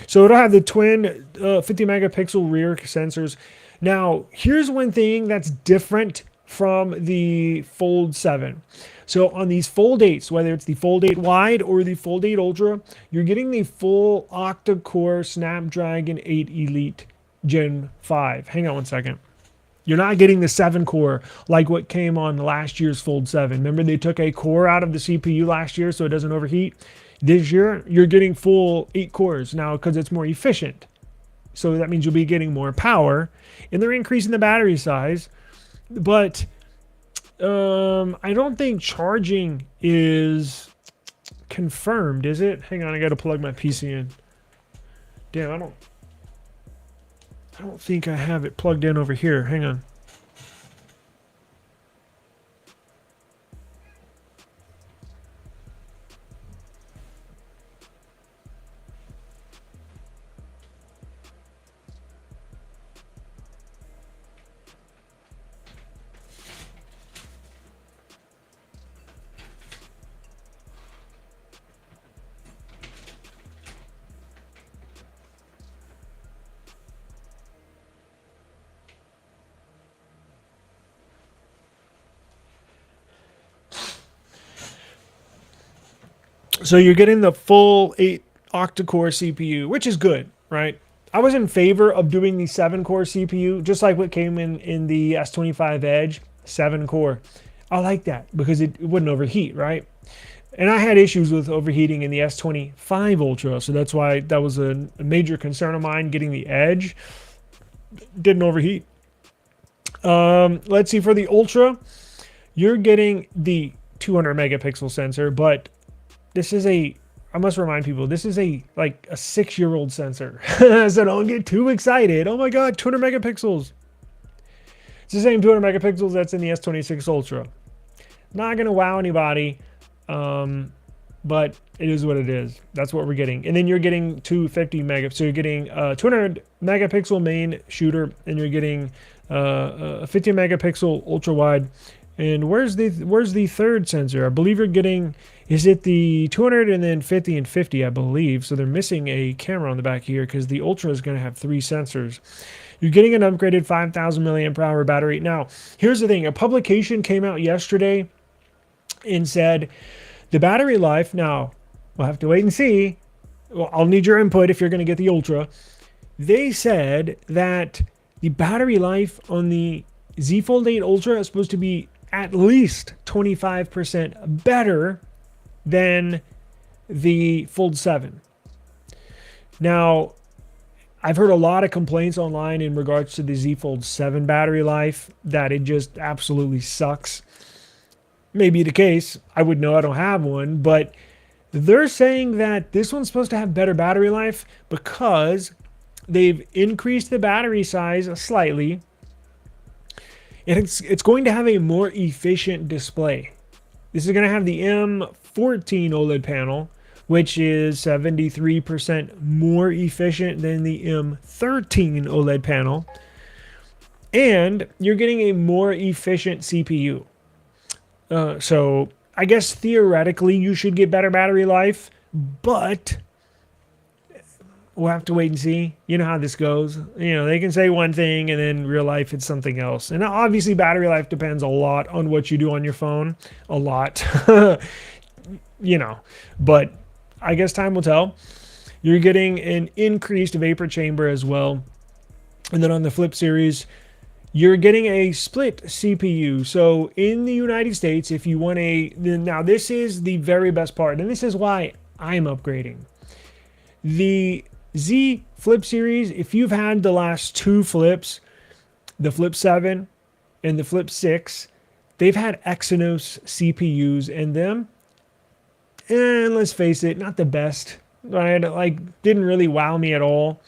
So it'll have the twin 50 megapixel rear sensors. Now, here's one thing that's different from the Fold 7. So on these Fold 8s, whether it's the Fold 8 Wide or the Fold 8 Ultra, you're getting the full octa-core Snapdragon 8 Elite Gen 5. Hang on one second. You're not getting the 7 core like what came on last year's Fold 7. Remember they took a core out of the CPU last year so it doesn't overheat? This year, you're getting full 8 cores now because it's more efficient. So that means you'll be getting more power. And they're increasing the battery size. But I don't think charging is confirmed, is it? Hang on, I got to plug my PC in. Damn, I don't think I have it plugged in over here. Hang on. So you're getting the full 8 octa-core CPU, which is good, right? I was in favor of doing the 7-core CPU, just like what came in the S25 Edge, 7-core. I like that because it wouldn't overheat, right? And I had issues with overheating in the S25 Ultra, so that's why that was a major concern of mine, getting the Edge. Didn't overheat. Let's see, for the Ultra, you're getting the 200 megapixel sensor, but this is I must remind people, this is like a 6-year-old sensor. So don't get too excited. Oh my God, 200 megapixels. It's the same 200 megapixels that's in the S26 Ultra. Not going to wow anybody, but it is what it is. That's what we're getting. And then you're getting 250 megapixels. So you're getting a 200 megapixel main shooter, and you're getting a 50 megapixel ultra wide. And where's the third sensor? I believe you're getting, is it the 200 and then 50 and 50, I believe. So they're missing a camera on the back here because the Ultra is going to have 3 sensors. You're getting an upgraded 5,000 milliamp hour battery. Now, here's the thing. A publication came out yesterday and said the battery life, now we'll have to wait and see. Well, I'll need your input if you're going to get the Ultra. They said that the battery life on the Z Fold 8 Ultra is supposed to be at least 25% better than the Fold 7. Now, I've heard a lot of complaints online in regards to the Z Fold 7 battery life, that it just absolutely sucks. Maybe the case. I would know, I don't have one, but they're saying that this one's supposed to have better battery life because they've increased the battery size slightly. And it's going to have a more efficient display. This is going to have the M14 OLED panel, which is 73% more efficient than the M13 OLED panel. And you're getting a more efficient CPU. So I guess theoretically you should get better battery life, but we'll have to wait and see. You know how this goes. You know, they can say one thing and then real life it's something else. And obviously battery life depends a lot on what you do on your phone. A lot. You know, but I guess time will tell. You're getting an increased vapor chamber as well. And then on the Flip series, you're getting a split CPU. So in the United States, if you want now this is the very best part, and this is why I'm upgrading. The Z Flip series, if you've had the last 2 flips, the Flip 7 and the Flip 6, they've had Exynos CPUs in them. And let's face it, not the best, right? Like, didn't really wow me at all.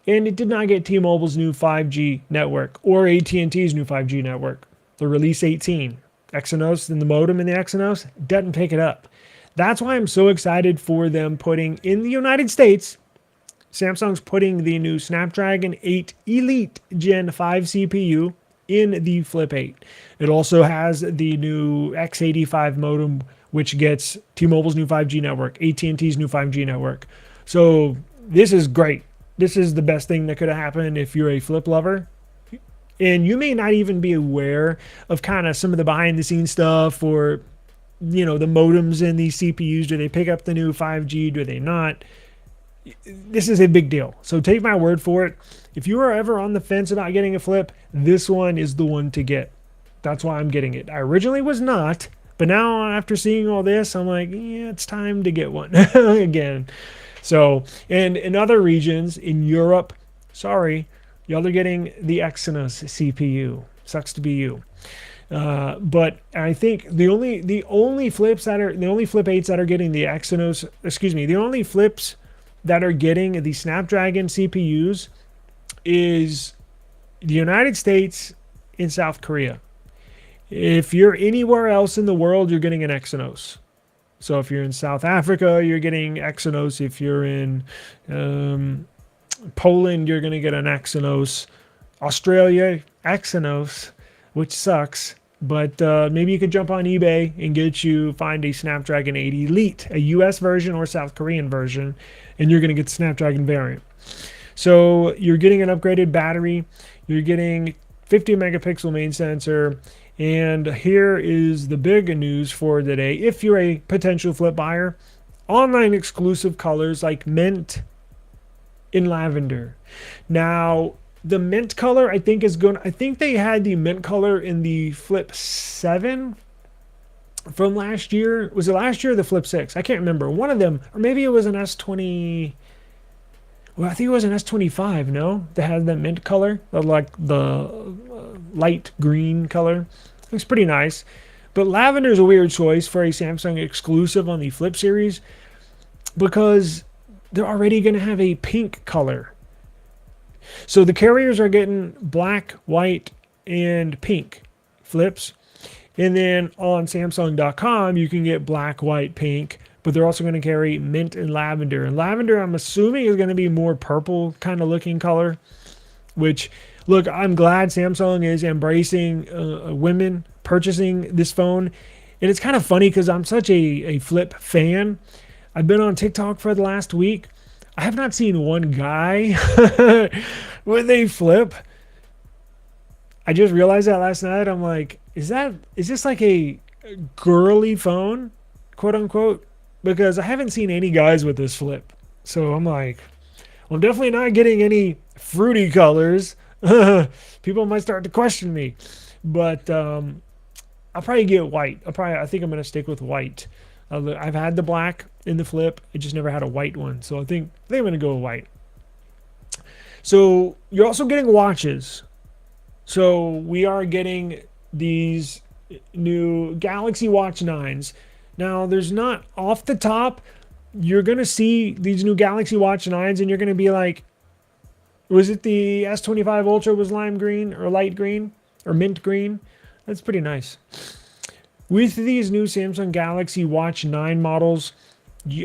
and it did not get T-Mobile's new 5G network or AT&T's new 5G network. The Release 18, Exynos and the modem in the Exynos doesn't pick it up. That's why I'm so excited for them putting in the United States. Samsung's putting the new Snapdragon 8 Elite Gen 5 CPU in the Flip 8. It also has the new X85 modem, which gets T-Mobile's new 5G network, AT&T's new 5G network. So this is great. This is the best thing that could have happened if you're a Flip lover. And you may not even be aware of kind of some of the behind the scenes stuff, or, you know, the modems in these CPUs. Do they pick up the new 5G? Do they not? This is a big deal. So take my word for it. If you are ever on the fence about getting a Flip, this one is the one to get. That's why I'm getting it. I originally was not, but now after seeing all this, I'm like, yeah, it's time to get one again. So, and in other regions in Europe, sorry, y'all are getting the Exynos CPU. Sucks to be you. But I think the only Flip 8s that are getting the Exynos, the only Flips that are getting the Snapdragon CPUs is the United States and South Korea. If you're anywhere else in the world, you're getting an Exynos. So if you're in South Africa, you're getting Exynos. If you're in Poland, you're going to get an Exynos. Australia, Exynos, which sucks. But maybe you could jump on eBay and find a Snapdragon 8 Elite, a US version or South Korean version, and you're going to get the Snapdragon variant. So you're getting an upgraded battery. You're getting 50 megapixel main sensor. And here is the big news for today. If you're a potential Flip buyer, online exclusive colors like mint and lavender. Now, the mint color, I think they had the mint color in the Flip 7 from last year. Was it last year or the Flip 6? I can't remember. One of them, or maybe it was an S20. Well, I think it was an S25, no? That had that mint color, like the light green color. Looks pretty nice. But lavender is a weird choice for a Samsung exclusive on the Flip series because they're already going to have a pink color. So the carriers are getting black, white, and pink Flips. And then on Samsung.com, you can get black, white, pink, but they're also going to carry mint and lavender. And lavender, I'm assuming, is going to be more purple kind of looking color, which, look, I'm glad Samsung is embracing women purchasing this phone. And it's kind of funny because I'm such a Flip fan. I've been on TikTok for the last week. I have not seen one guy with a Flip. I just realized that last night. I'm like, is this like a girly phone, quote unquote? Because I haven't seen any guys with this Flip. So I'm like, well, I'm definitely not getting any fruity colors. People might start to question me. But I'll probably get white. I think I'm going to stick with white. I've had the black in the Flip. I just never had a white one. So I think I'm going to go with white. So you're also getting watches. So we are getting these new Galaxy Watch 9s. Now, there's not off the top, you're going to see these new Galaxy Watch 9s and you're going to be like, was it the S25 Ultra was lime green or light green or mint green? That's pretty nice. With these new Samsung Galaxy Watch 9 models,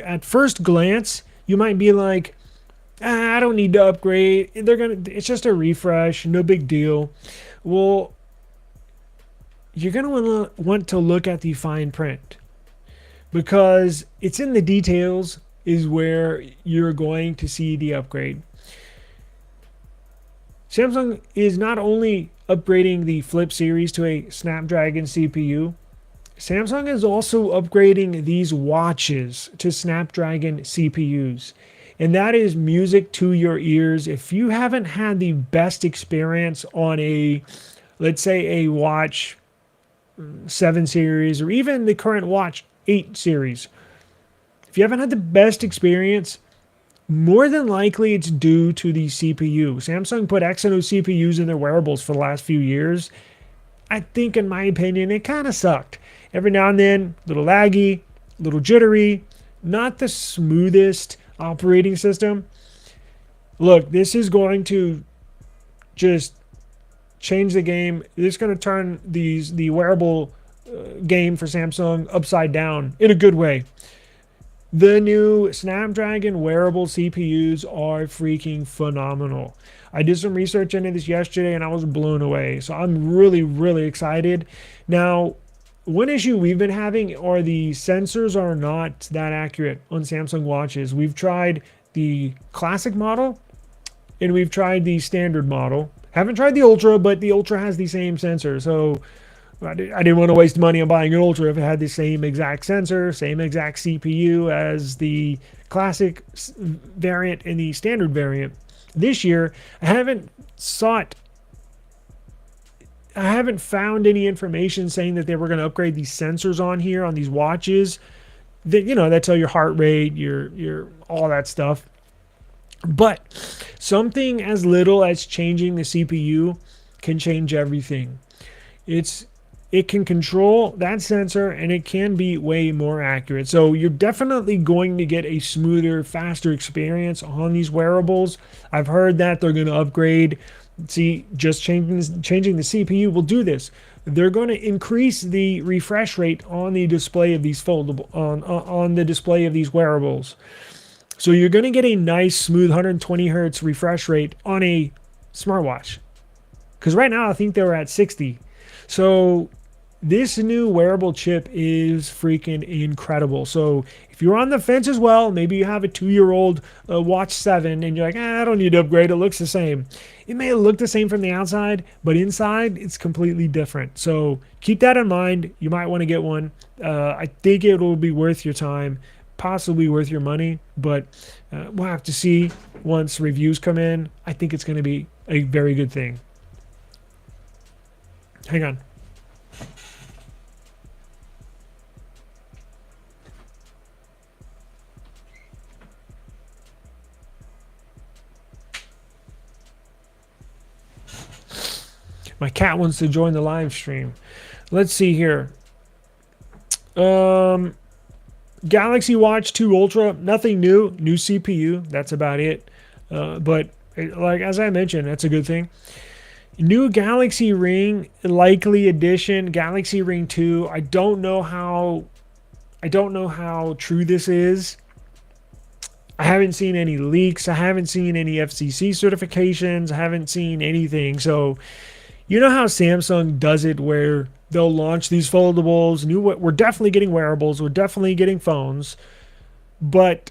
at first glance, you might be like, I don't need to upgrade. It's just a refresh, no big deal. Well, you're going to want to look at the fine print because it's in the details is where you're going to see the upgrade. Samsung is not only upgrading the Flip series to a Snapdragon CPU, Samsung is also upgrading these watches to Snapdragon CPUs. And that is music to your ears. If you haven't had the best experience on let's say a Watch 7 series or even the current Watch 8 series, if you haven't had the best experience, more than likely it's due to the CPU. Samsung put Exynos CPUs in their wearables for the last few years. I think, in my opinion, it kind of sucked. Every now and then, a little laggy, a little jittery, not the smoothest operating system. Look, this is going to just change the game. This is going to turn the wearable game for Samsung upside down in a good way. The new Snapdragon wearable CPUs are freaking phenomenal. I did some research into this yesterday and I was blown away. So I'm really, really excited. Now, one issue we've been having are the sensors are not that accurate on Samsung watches. We've tried the classic model and we've tried the standard model. Haven't tried the Ultra, but the Ultra has the same sensor. So I didn't want to waste money on buying an Ultra if it had the same exact sensor, same exact CPU as the classic variant and the standard variant. This year, I haven't found any information saying that they were going to upgrade these sensors on here on these watches that that tell your heart rate, your all that stuff. But something as little as changing the CPU can change everything. It can control that sensor and it can be way more accurate. So you're definitely going to get a smoother, faster experience on these wearables. I've heard that they're going to upgrade. See, just changing the CPU will do this. They're going to increase the refresh rate on the display of these foldable on the display of these wearables. So you're going to get a nice, smooth 120 hertz refresh rate on a smartwatch. Because right now I think they were at 60. So this new wearable chip is freaking incredible. So if you're on the fence as well, maybe you have a 2-year-old Watch 7 and you're like, I don't need to upgrade. It looks the same. It may look the same from the outside, but inside it's completely different. So keep that in mind. You might want to get one. I think it will be worth your time, possibly worth your money, but we'll have to see once reviews come in. I think it's going to be a very good thing. Hang on. My cat wants to join the live stream. Let's see here. Galaxy Watch 2 Ultra, nothing new. New CPU, that's about it. But like as I mentioned, that's a good thing. New Galaxy Ring, likely edition, Galaxy Ring 2. I don't know how true this is. I haven't seen any leaks. I haven't seen any FCC certifications. I haven't seen anything. So you know how Samsung does it where they'll launch these foldables. We're definitely getting wearables. We're definitely getting phones. But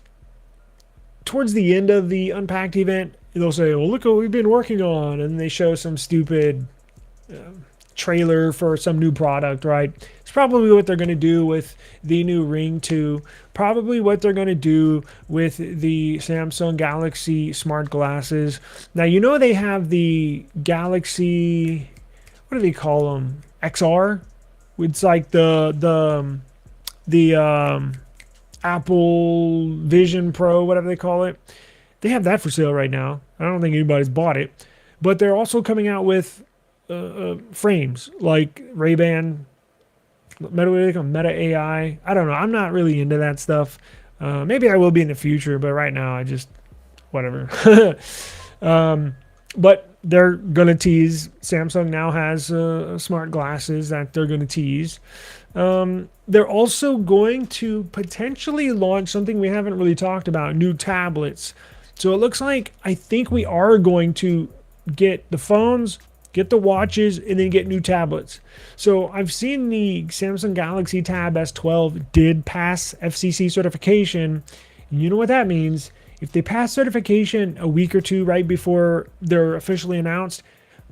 towards the end of the Unpacked event, they'll say, well, look what we've been working on. And they show some stupid trailer for some new product, right? It's probably what they're going to do with the new Ring 2. Probably what they're going to do with the Samsung Galaxy smart glasses. Now, they have the Galaxy, what do they call them? XR? It's like the Apple Vision Pro, whatever they call it. They have that for sale right now. I don't think anybody's bought it. But they're also coming out with frames like Ray-Ban, Meta AI. I don't know. I'm not really into that stuff. Maybe I will be in the future, but right now I just whatever. But they're gonna tease. Samsung now has smart glasses that they're gonna tease. They're also going to potentially launch something we haven't really talked about: new tablets. So it looks like I think we are going to get the phones, get the watches, and then get new tablets. So I've seen the Samsung Galaxy Tab S12 did pass FCC certification. And you know what that means? If they pass certification a week or two right before they're officially announced,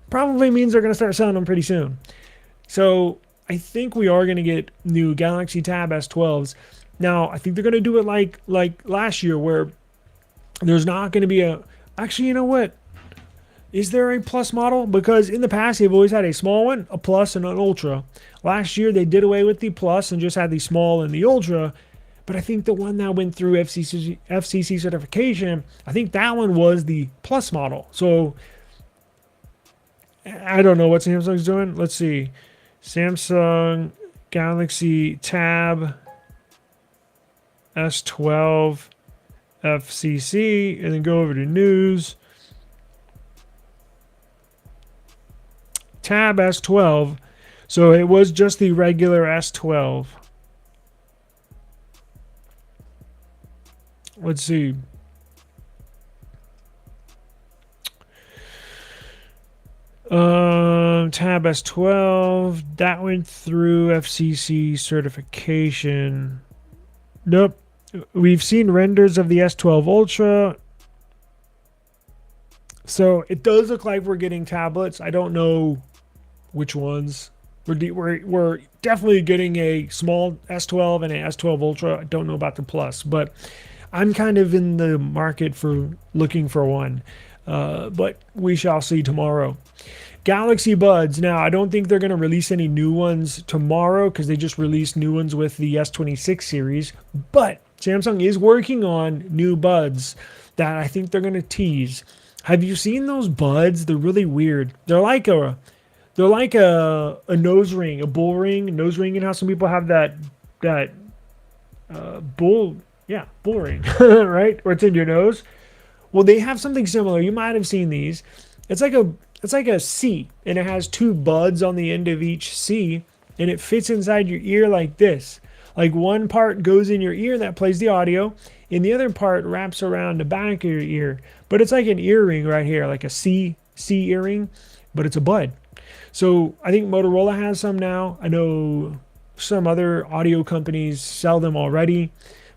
probably means they're going to start selling them pretty soon. So I think we are going to get new Galaxy Tab S12s. Now, I think they're going to do it like last year where there's not going to be a... Actually, you know what? Is there a Plus model? Because in the past, they've always had a small one, a Plus, and an Ultra. Last year, they did away with the Plus and just had the small and the Ultra. But I think the one that went through FCC certification, I think that one was the Plus model. So I don't know what Samsung's doing. Let's see. Samsung Galaxy Tab S12 FCC, and then go over to news. Tab S12. So it was just the regular S12. Let's see. Tab S12, that went through FCC certification. Nope. We've seen renders of the S12 Ultra. So it does look like we're getting tablets. I don't know which ones. We're definitely getting a small S12 and a S12 Ultra. I don't know about the Plus, but I'm kind of in the market for looking for one. But we shall see tomorrow. Galaxy Buds. Now, I don't think they're going to release any new ones tomorrow because they just released new ones with the S26 series. But Samsung is working on new buds that I think they're going to tease. Have you seen those buds? They're really weird. They're like a nose ring, a bull ring, nose ring, and how some people have that bull ring, right? Or it's in your nose. Well, they have something similar. You might have seen these. It's like a C, and it has two buds on the end of each C, and it fits inside your ear like this. Like one part goes in your ear that plays the audio, and the other part wraps around the back of your ear. But it's like an earring right here, like a C earring, but it's a bud. So I think Motorola has some now. I know some other audio companies sell them already.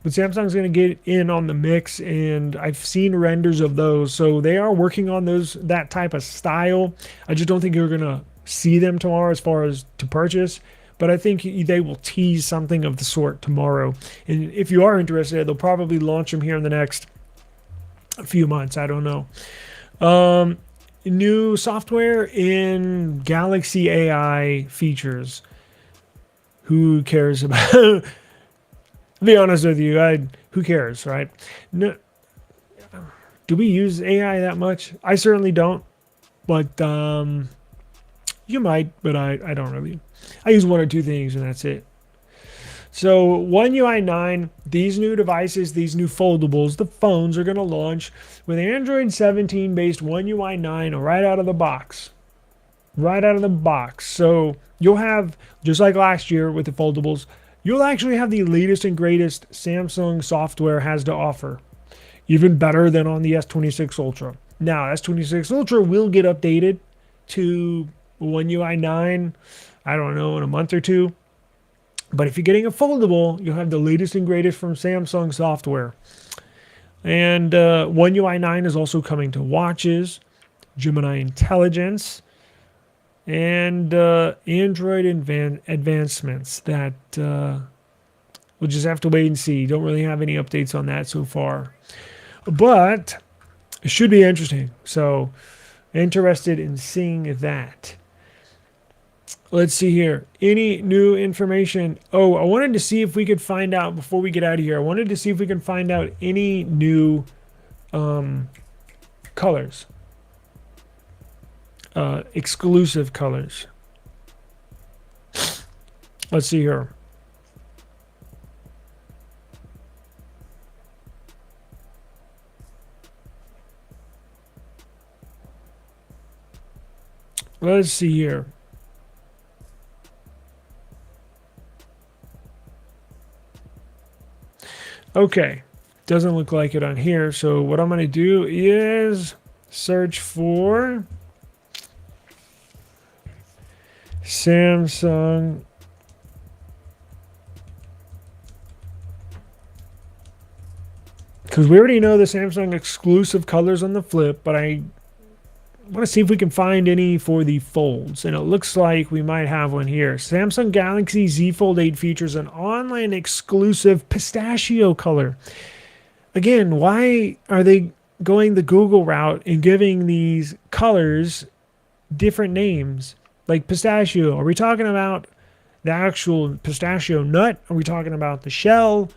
But Samsung's going to get in on the mix, and I've seen renders of those. So they are working on that type of style. I just don't think you're going to see them tomorrow as far as to purchase. But I think they will tease something of the sort tomorrow. And if you are interested, they'll probably launch them here in the next few months. I don't know. New software in Galaxy AI features. Who cares about... To be honest with you, who cares, right? No, do we use AI that much? I certainly don't, but you might, but I don't really. I use one or two things, and that's it. So One UI 9, these new devices, these new foldables, the phones are going to launch with Android 17 based One UI 9 right out of the box. Right out of the box. So you'll have, just like last year with the foldables, you'll actually have the latest and greatest Samsung software has to offer. Even better than on the S26 Ultra. Now, S26 Ultra will get updated to One UI 9, I don't know, in a month or two. But if you're getting a foldable, you'll have the latest and greatest from Samsung software. And One UI 9 is also coming to watches, Gemini Intelligence, and Android advancements that we'll just have to wait and see. Don't really have any updates on that so far. But it should be interesting. So interested in seeing that. Let's see here. Any new information? Oh, I wanted to see if we could find out before we get out of here. I wanted to see if we can find out any new colors. Exclusive colors. Let's see here. Let's see here. Okay, doesn't look like it on here. So what I'm going to do is search for Samsung because we already know the Samsung exclusive colors on the Flip, but I want to see if we can find any for the folds, and it looks like we might have one here. Samsung Galaxy Z Fold 8 features an online exclusive pistachio color. Again, why are they going the Google route and giving these colors different names? Like pistachio, are we talking about the actual pistachio nut? Are we talking about the shell?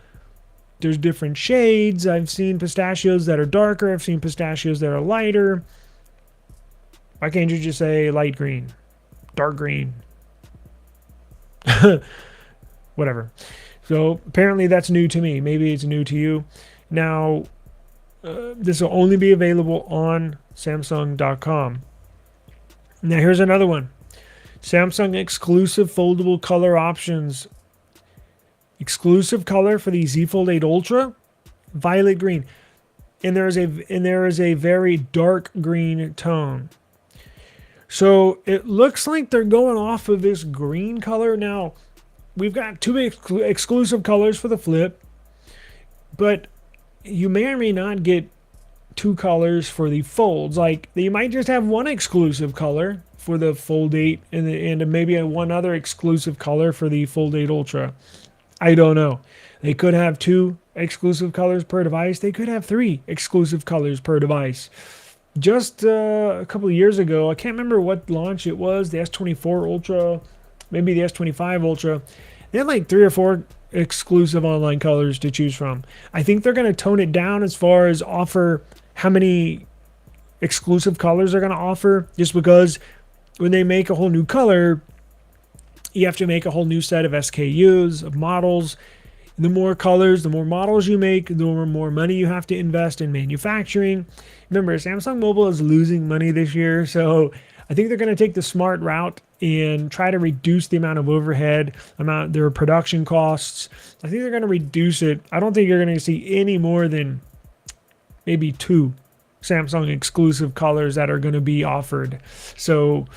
There's different shades. I've seen pistachios that are darker. I've seen pistachios that are lighter. Why can't you just say light green, dark green? Whatever. So apparently that's new to me. Maybe it's new to you. Now, this will only be available on Samsung.com. Now here's another one. Samsung exclusive foldable color options. Exclusive color for the Z Fold 8 Ultra, violet green. And there is a very dark green tone. So it looks like they're going off of this green color. Now, we've got two exclusive colors for the Flip, but you may or may not get two colors for the Folds. Like, you might just have one exclusive color for the Fold 8 and maybe one other exclusive color for the Fold 8 Ultra. I don't know. They could have two exclusive colors per device. They could have three exclusive colors per device. Just a couple of years ago, I can't remember what launch it was, the S24 Ultra, maybe the S25 Ultra. They had like 3 or 4 exclusive online colors to choose from. I think they're going to tone it down as far as offer how many exclusive colors they're going to offer, just because when they make a whole new color, you have to make a whole new set of SKUs, of models. The more colors, the more models you make, the more money you have to invest in manufacturing. Remember, Samsung Mobile is losing money this year, so I think they're going to take the smart route and try to reduce the amount of overhead, their production costs. I think they're going to reduce it. I don't think you're going to see any more than maybe 2 Samsung exclusive colors that are going to be offered. So,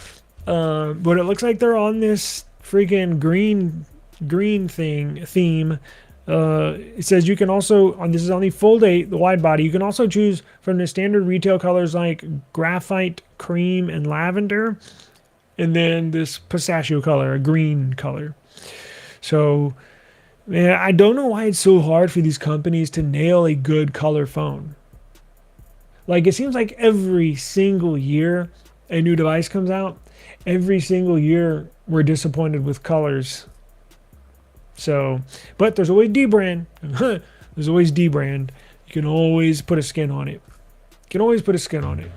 but it looks like they're on this freaking green theme. It says you can also, this is on the Fold 8, the wide body, you can also choose from the standard retail colors like graphite, cream, and lavender, and then this pistachio color, a green color. So, man, I don't know why it's so hard for these companies to nail a good color phone. Like, it seems like every single year a new device comes out, every single year we're disappointed with colors. So, but there's always D brand. There's always D brand. You can always put a skin on it. You can always put a skin on it.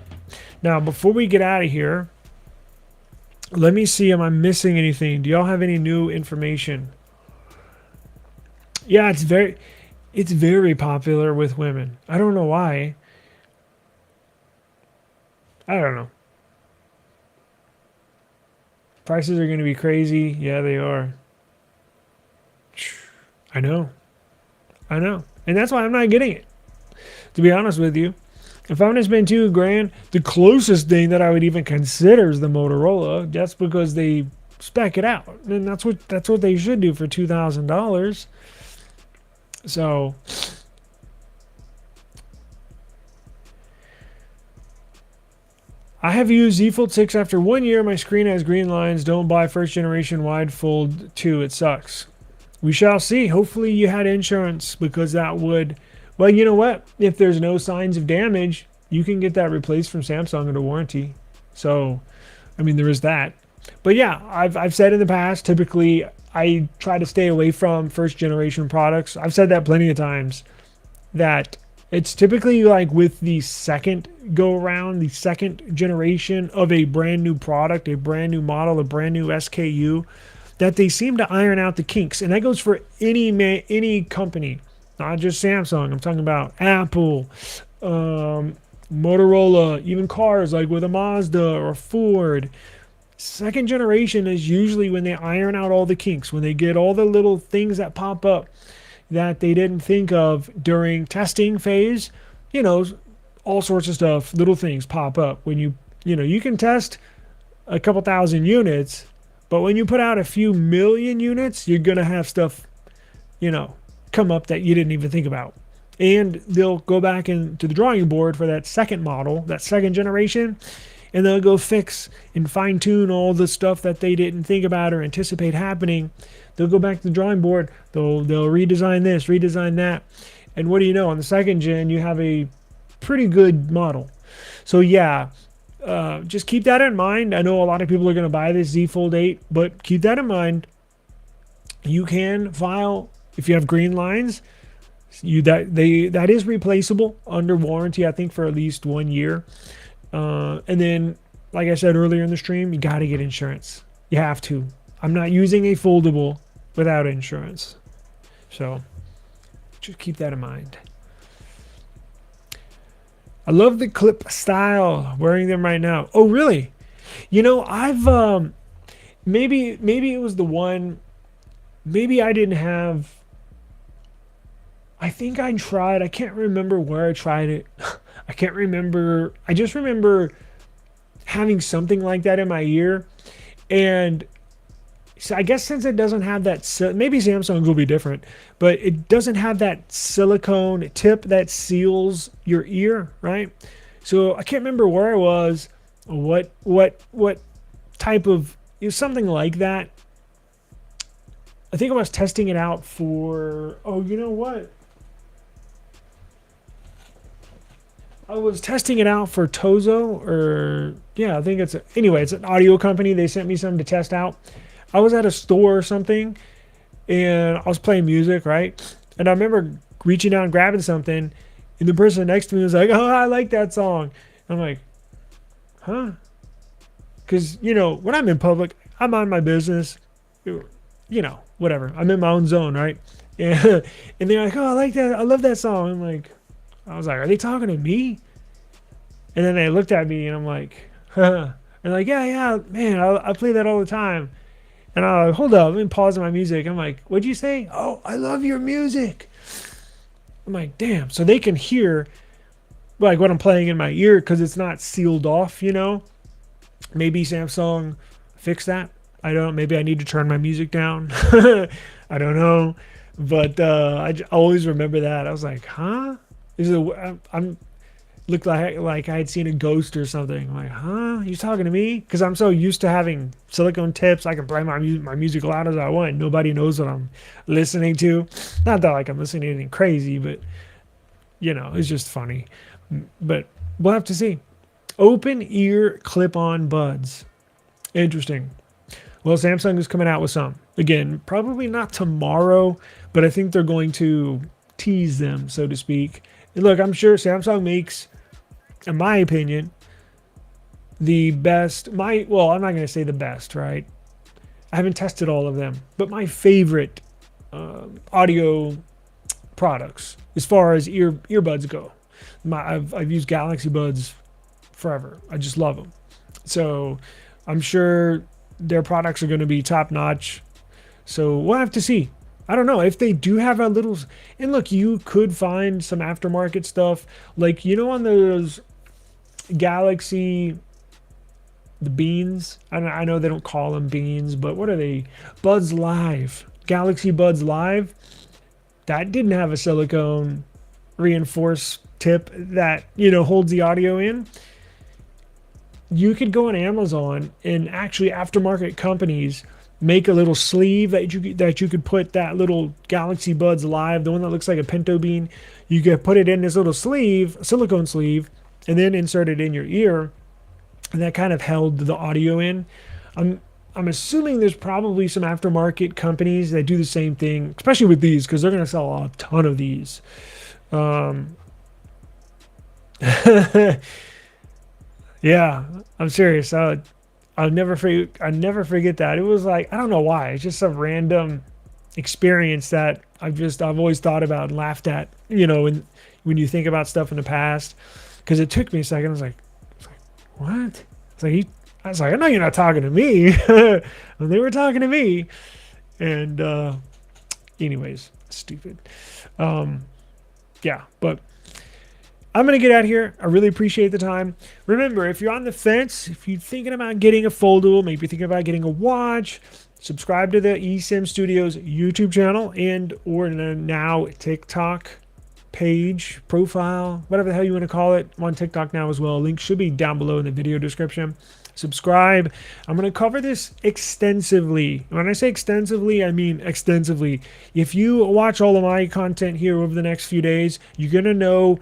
Now, before we get out of here, let me see, am I missing anything? Do y'all have any new information? Yeah, it's very popular with women. I don't know why. I don't know. Prices are going to be crazy. Yeah, they are. I know. And that's why I'm not getting it. To be honest with you, if I'm going to spend $2,000, the closest thing that I would even consider is the Motorola. That's because they spec it out, and that's what they should do for $2,000. So, I have used Z Fold 6 after 1 year. My screen has green lines. Don't buy first generation wide Fold 2. It sucks. We shall see. Hopefully you had insurance, because that would, well, you know what? If there's no signs of damage, you can get that replaced from Samsung under warranty. So, I mean, there is that. But yeah, I've said in the past, typically I try to stay away from first generation products. I've said that plenty of times, that it's typically like with the second go around, the second generation of a brand new product, a brand new model, a brand new SKU, that they seem to iron out the kinks. And that goes for any company, not just Samsung. I'm talking about Apple, Motorola, even cars like with a Mazda or Ford. Second generation is usually when they iron out all the kinks, when they get all the little things that pop up that they didn't think of during testing phase. You know, all sorts of stuff, little things pop up when you can test a couple thousand units, but when you put out a few million units, you're going to have stuff, come up that you didn't even think about. And they'll go back into the drawing board for that second model, that second generation, and they'll go fix and fine tune all the stuff that they didn't think about or anticipate happening. They'll go back to the drawing board. They'll redesign this, redesign that. And what do you know? On the second gen, you have a pretty good model. So yeah, just keep that in mind. I know a lot of people are going to buy this Z Fold 8, but keep that in mind. You can file, if you have green lines, that is replaceable under warranty, I think, for at least 1 year. And then, like I said earlier in the stream, you got to get insurance. You have to. I'm not using a foldable without insurance. So just keep that in mind. I love the clip style. Wearing them right now. Oh, really? I've maybe it was the one. Maybe I didn't have. I think I tried. I can't remember where I tried it. I can't remember. I just remember having something like that in my ear, and so I guess since it doesn't have that, maybe Samsung's will be different, but it doesn't have that silicone tip that seals your ear, right? So I can't remember where I was, what type of, it was something like that. I think I was testing it out for, oh, you know what? I was testing it out for Tozo, or yeah, I think anyway, it's an audio company. They sent me some to test out. I was at a store or something, and I was playing music, right? And I remember reaching out and grabbing something, and the person next to me was like, "Oh, I like that song." I'm like, "Huh?" Because when I'm in public, I'm on my business, whatever. I'm in my own zone, right? And they're like, "Oh, I like that. I love that song." I was like, "Are they talking to me?" And then they looked at me, and I'm like, "Huh?" And like, "Yeah, man, I play that all the time." And I hold up, let me pause my music. I'm like, "What'd you say?" "Oh, I love your music." I'm like, "Damn!" So they can hear like what I'm playing in my ear because it's not sealed off. Maybe Samsung fix that. I don't. Maybe I need to turn my music down. I don't know, but I always remember that. I was like, "Huh?" I'm looked like I had seen a ghost or something. I'm like, "Huh? You talking to me?" Because I'm so used to having silicone tips. I can play my music loud as I want. Nobody knows what I'm listening to. Not that like I'm listening to anything crazy, but it's just funny. But we'll have to see. Open ear clip-on buds. Interesting. Well, Samsung is coming out with some. Again, probably not tomorrow, but I think they're going to tease them, so to speak. And look, I'm sure Samsung makes, in my opinion, the best. Well, I'm not going to say the best, right? I haven't tested all of them, but my favorite audio products as far as earbuds go. I've used Galaxy Buds forever. I just love them. So I'm sure their products are going to be top notch. So we'll have to see. I don't know if they do have a little. And look, you could find some aftermarket stuff, like on those Galaxy, the beans. I know they don't call them beans, but what are they? Buds Live, Galaxy Buds Live. That didn't have a silicone reinforced tip that holds the audio in. You could go on Amazon, and actually aftermarket companies make a little sleeve that you could put that little Galaxy Buds Live, the one that looks like a pinto bean. You could put it in this little sleeve, a silicone sleeve, and then insert it in your ear, and that kind of held the audio in. I'm assuming there's probably some aftermarket companies that do the same thing, especially with these, because they're going to sell a ton of these. Yeah, I'm serious. I'll never forget that. It was like, I don't know why. It's just some random experience that I've always thought about and laughed at. When you think about stuff in the past, because it took me a second. I was like, what? I was like, I know you're not talking to me. And they were talking to me. And anyways, stupid. Yeah, but I'm going to get out of here. I really appreciate the time. Remember, if you're on the fence, if you're thinking about getting a foldable, maybe you're thinking about getting a watch, subscribe to the eSIM Studios YouTube channel or now TikTok page, profile, whatever the hell you want to call it. I'm on TikTok now as well. Link should be down below in the video description. Subscribe. I'm going to cover this extensively. When I say extensively, I mean extensively. If you watch all of my content here over the next few days, you're going to know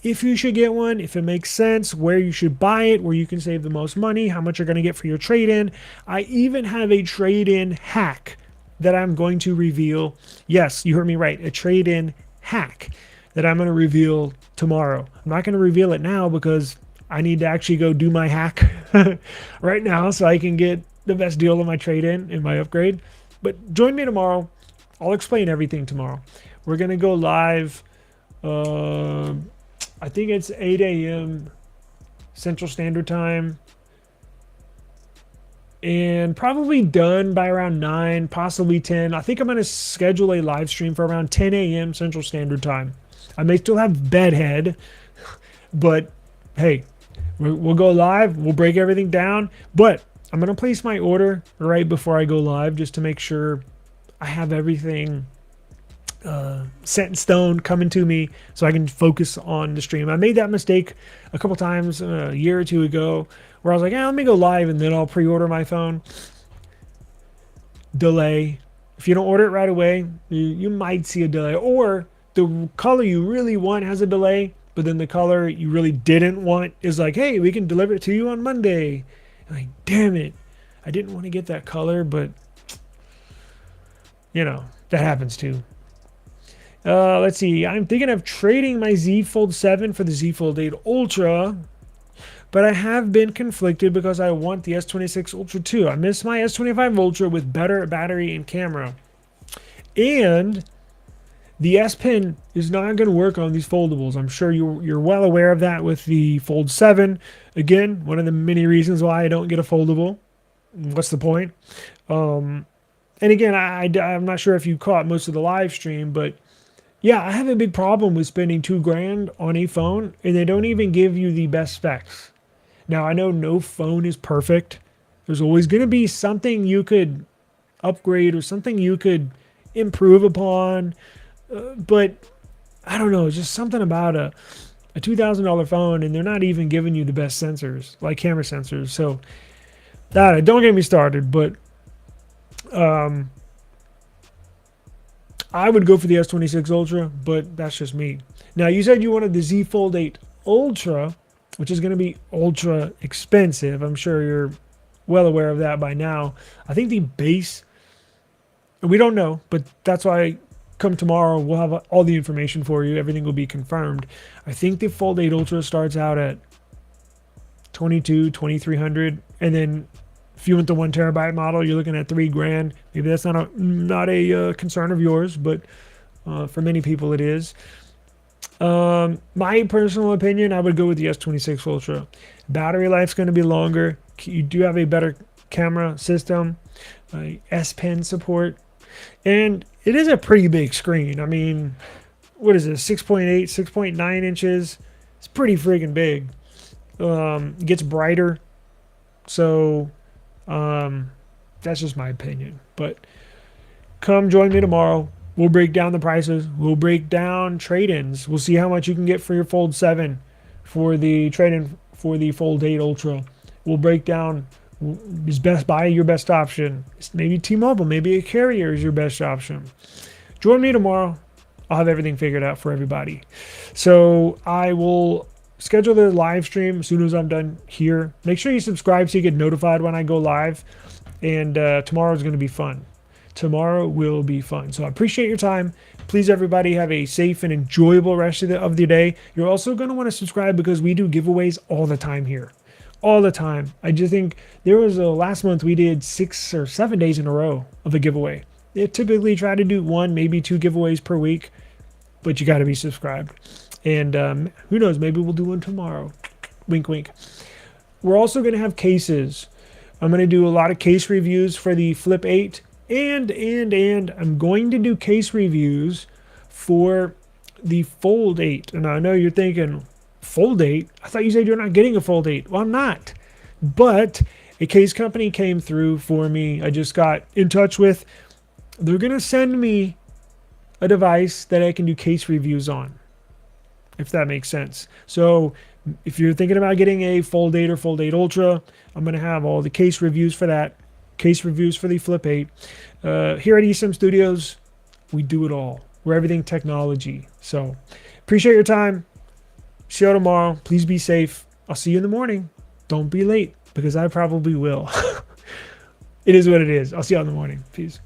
if you should get one, if it makes sense, where you should buy it, where you can save the most money, how much you're going to get for your trade-in. I even have a trade-in hack that I'm going to reveal. Yes, you heard me right. A trade-in hack that I'm going to reveal tomorrow. I'm not going to reveal it now because I need to actually go do my hack right now so I can get the best deal on my trade-in and my upgrade. But join me tomorrow. I'll explain everything tomorrow. We're going to go live. I think it's 8 a.m. Central Standard Time. and probably done by around 9, possibly 10. I think I'm going to schedule a live stream for around 10 a.m. Central Standard Time. I may still have bedhead, but hey, we'll go live. We'll break everything down. But I'm going to place my order right before I go live just to make sure I have everything set in stone coming to me so I can focus on the stream. I made that mistake a couple times a year or two ago where I was like, let me go live and then I'll pre-order my phone. Delay. If you don't order it right away, you might see a delay. Or the color you really want has a delay, but then the color you really didn't want is like, hey, we can deliver it to you on Monday. I'm like, damn it. I didn't want to get that color, but that happens too. Let's see. I'm thinking of trading my Z Fold 7 for the Z Fold 8 Ultra, but I have been conflicted because I want the S26 Ultra 2. I miss my S25 Ultra with better battery and camera. And the S Pen is not going to work on these foldables. I'm sure you're well aware of that with the Fold 7. Again, one of the many reasons why I don't get a foldable. What's the point? And again, I'm not sure if you caught most of the live stream, but yeah, I have a big problem with spending $2,000 on a phone and they don't even give you the best specs. Now, I know no phone is perfect. There's always going to be something you could upgrade or something you could improve upon. But I don't know, just something about a $2,000 phone and they're not even giving you the best sensors, like camera sensors. So don't get me started, but I would go for the S26 Ultra, but that's just me. Now, you said you wanted the Z Fold 8 Ultra, which is going to be ultra expensive. I'm sure you're well aware of that by now. I think the base, we don't know, but that's why come tomorrow, we'll have all the information for you. Everything will be confirmed. I think the Fold 8 Ultra starts out at $2,300, and then if you want the 1 terabyte model, you're looking at $3,000. Maybe that's not a concern of yours, but for many people it is. My personal opinion, I would go with the S26 Ultra. Battery life's going to be longer. You do have a better camera system, S Pen support, and it is a pretty big screen. I mean, what is this? 6.8, 6.9 inches. It's pretty freaking big. It gets brighter, so that's just my opinion. But come join me tomorrow. We'll break down the prices. We'll break down trade-ins. We'll see how much you can get for your Fold 7 for the trade-in for the Fold 8 Ultra. We'll break down, is Best Buy your best option? Maybe T-Mobile, maybe a carrier is your best option. Join me tomorrow. I'll have everything figured out for everybody. So I will schedule the live stream as soon as I'm done here. Make sure you subscribe so you get notified when I go live. And tomorrow is going to be fun. Tomorrow will be fun. So I appreciate your time. Please, everybody, have a safe and enjoyable rest of the day. You're also going to want to subscribe because we do giveaways all the time here. All the time. I just think there was last month we did 6 or 7 days in a row of a giveaway. They typically try to do 1, maybe 2 giveaways per week, but you got to be subscribed. And who knows, maybe we'll do one tomorrow. Wink, wink. We're also going to have cases. I'm going to do a lot of case reviews for the Flip 8. And I'm going to do case reviews for the Fold 8. And I know you're thinking, Fold 8? I thought you said you're not getting a Fold 8. Well, I'm not. But a case company came through for me. I just got in touch with. They're going to send me a device that I can do case reviews on, if that makes sense. So if you're thinking about getting a Fold 8 or Fold 8 Ultra, I'm going to have all the case reviews for that. Case reviews for the Flip 8. Here at eSIM Studios, we do it all. We're everything technology. So appreciate your time. See you tomorrow. Please be safe. I'll see you in the morning. Don't be late because I probably will. It is what it is. I'll see you in the morning. Peace.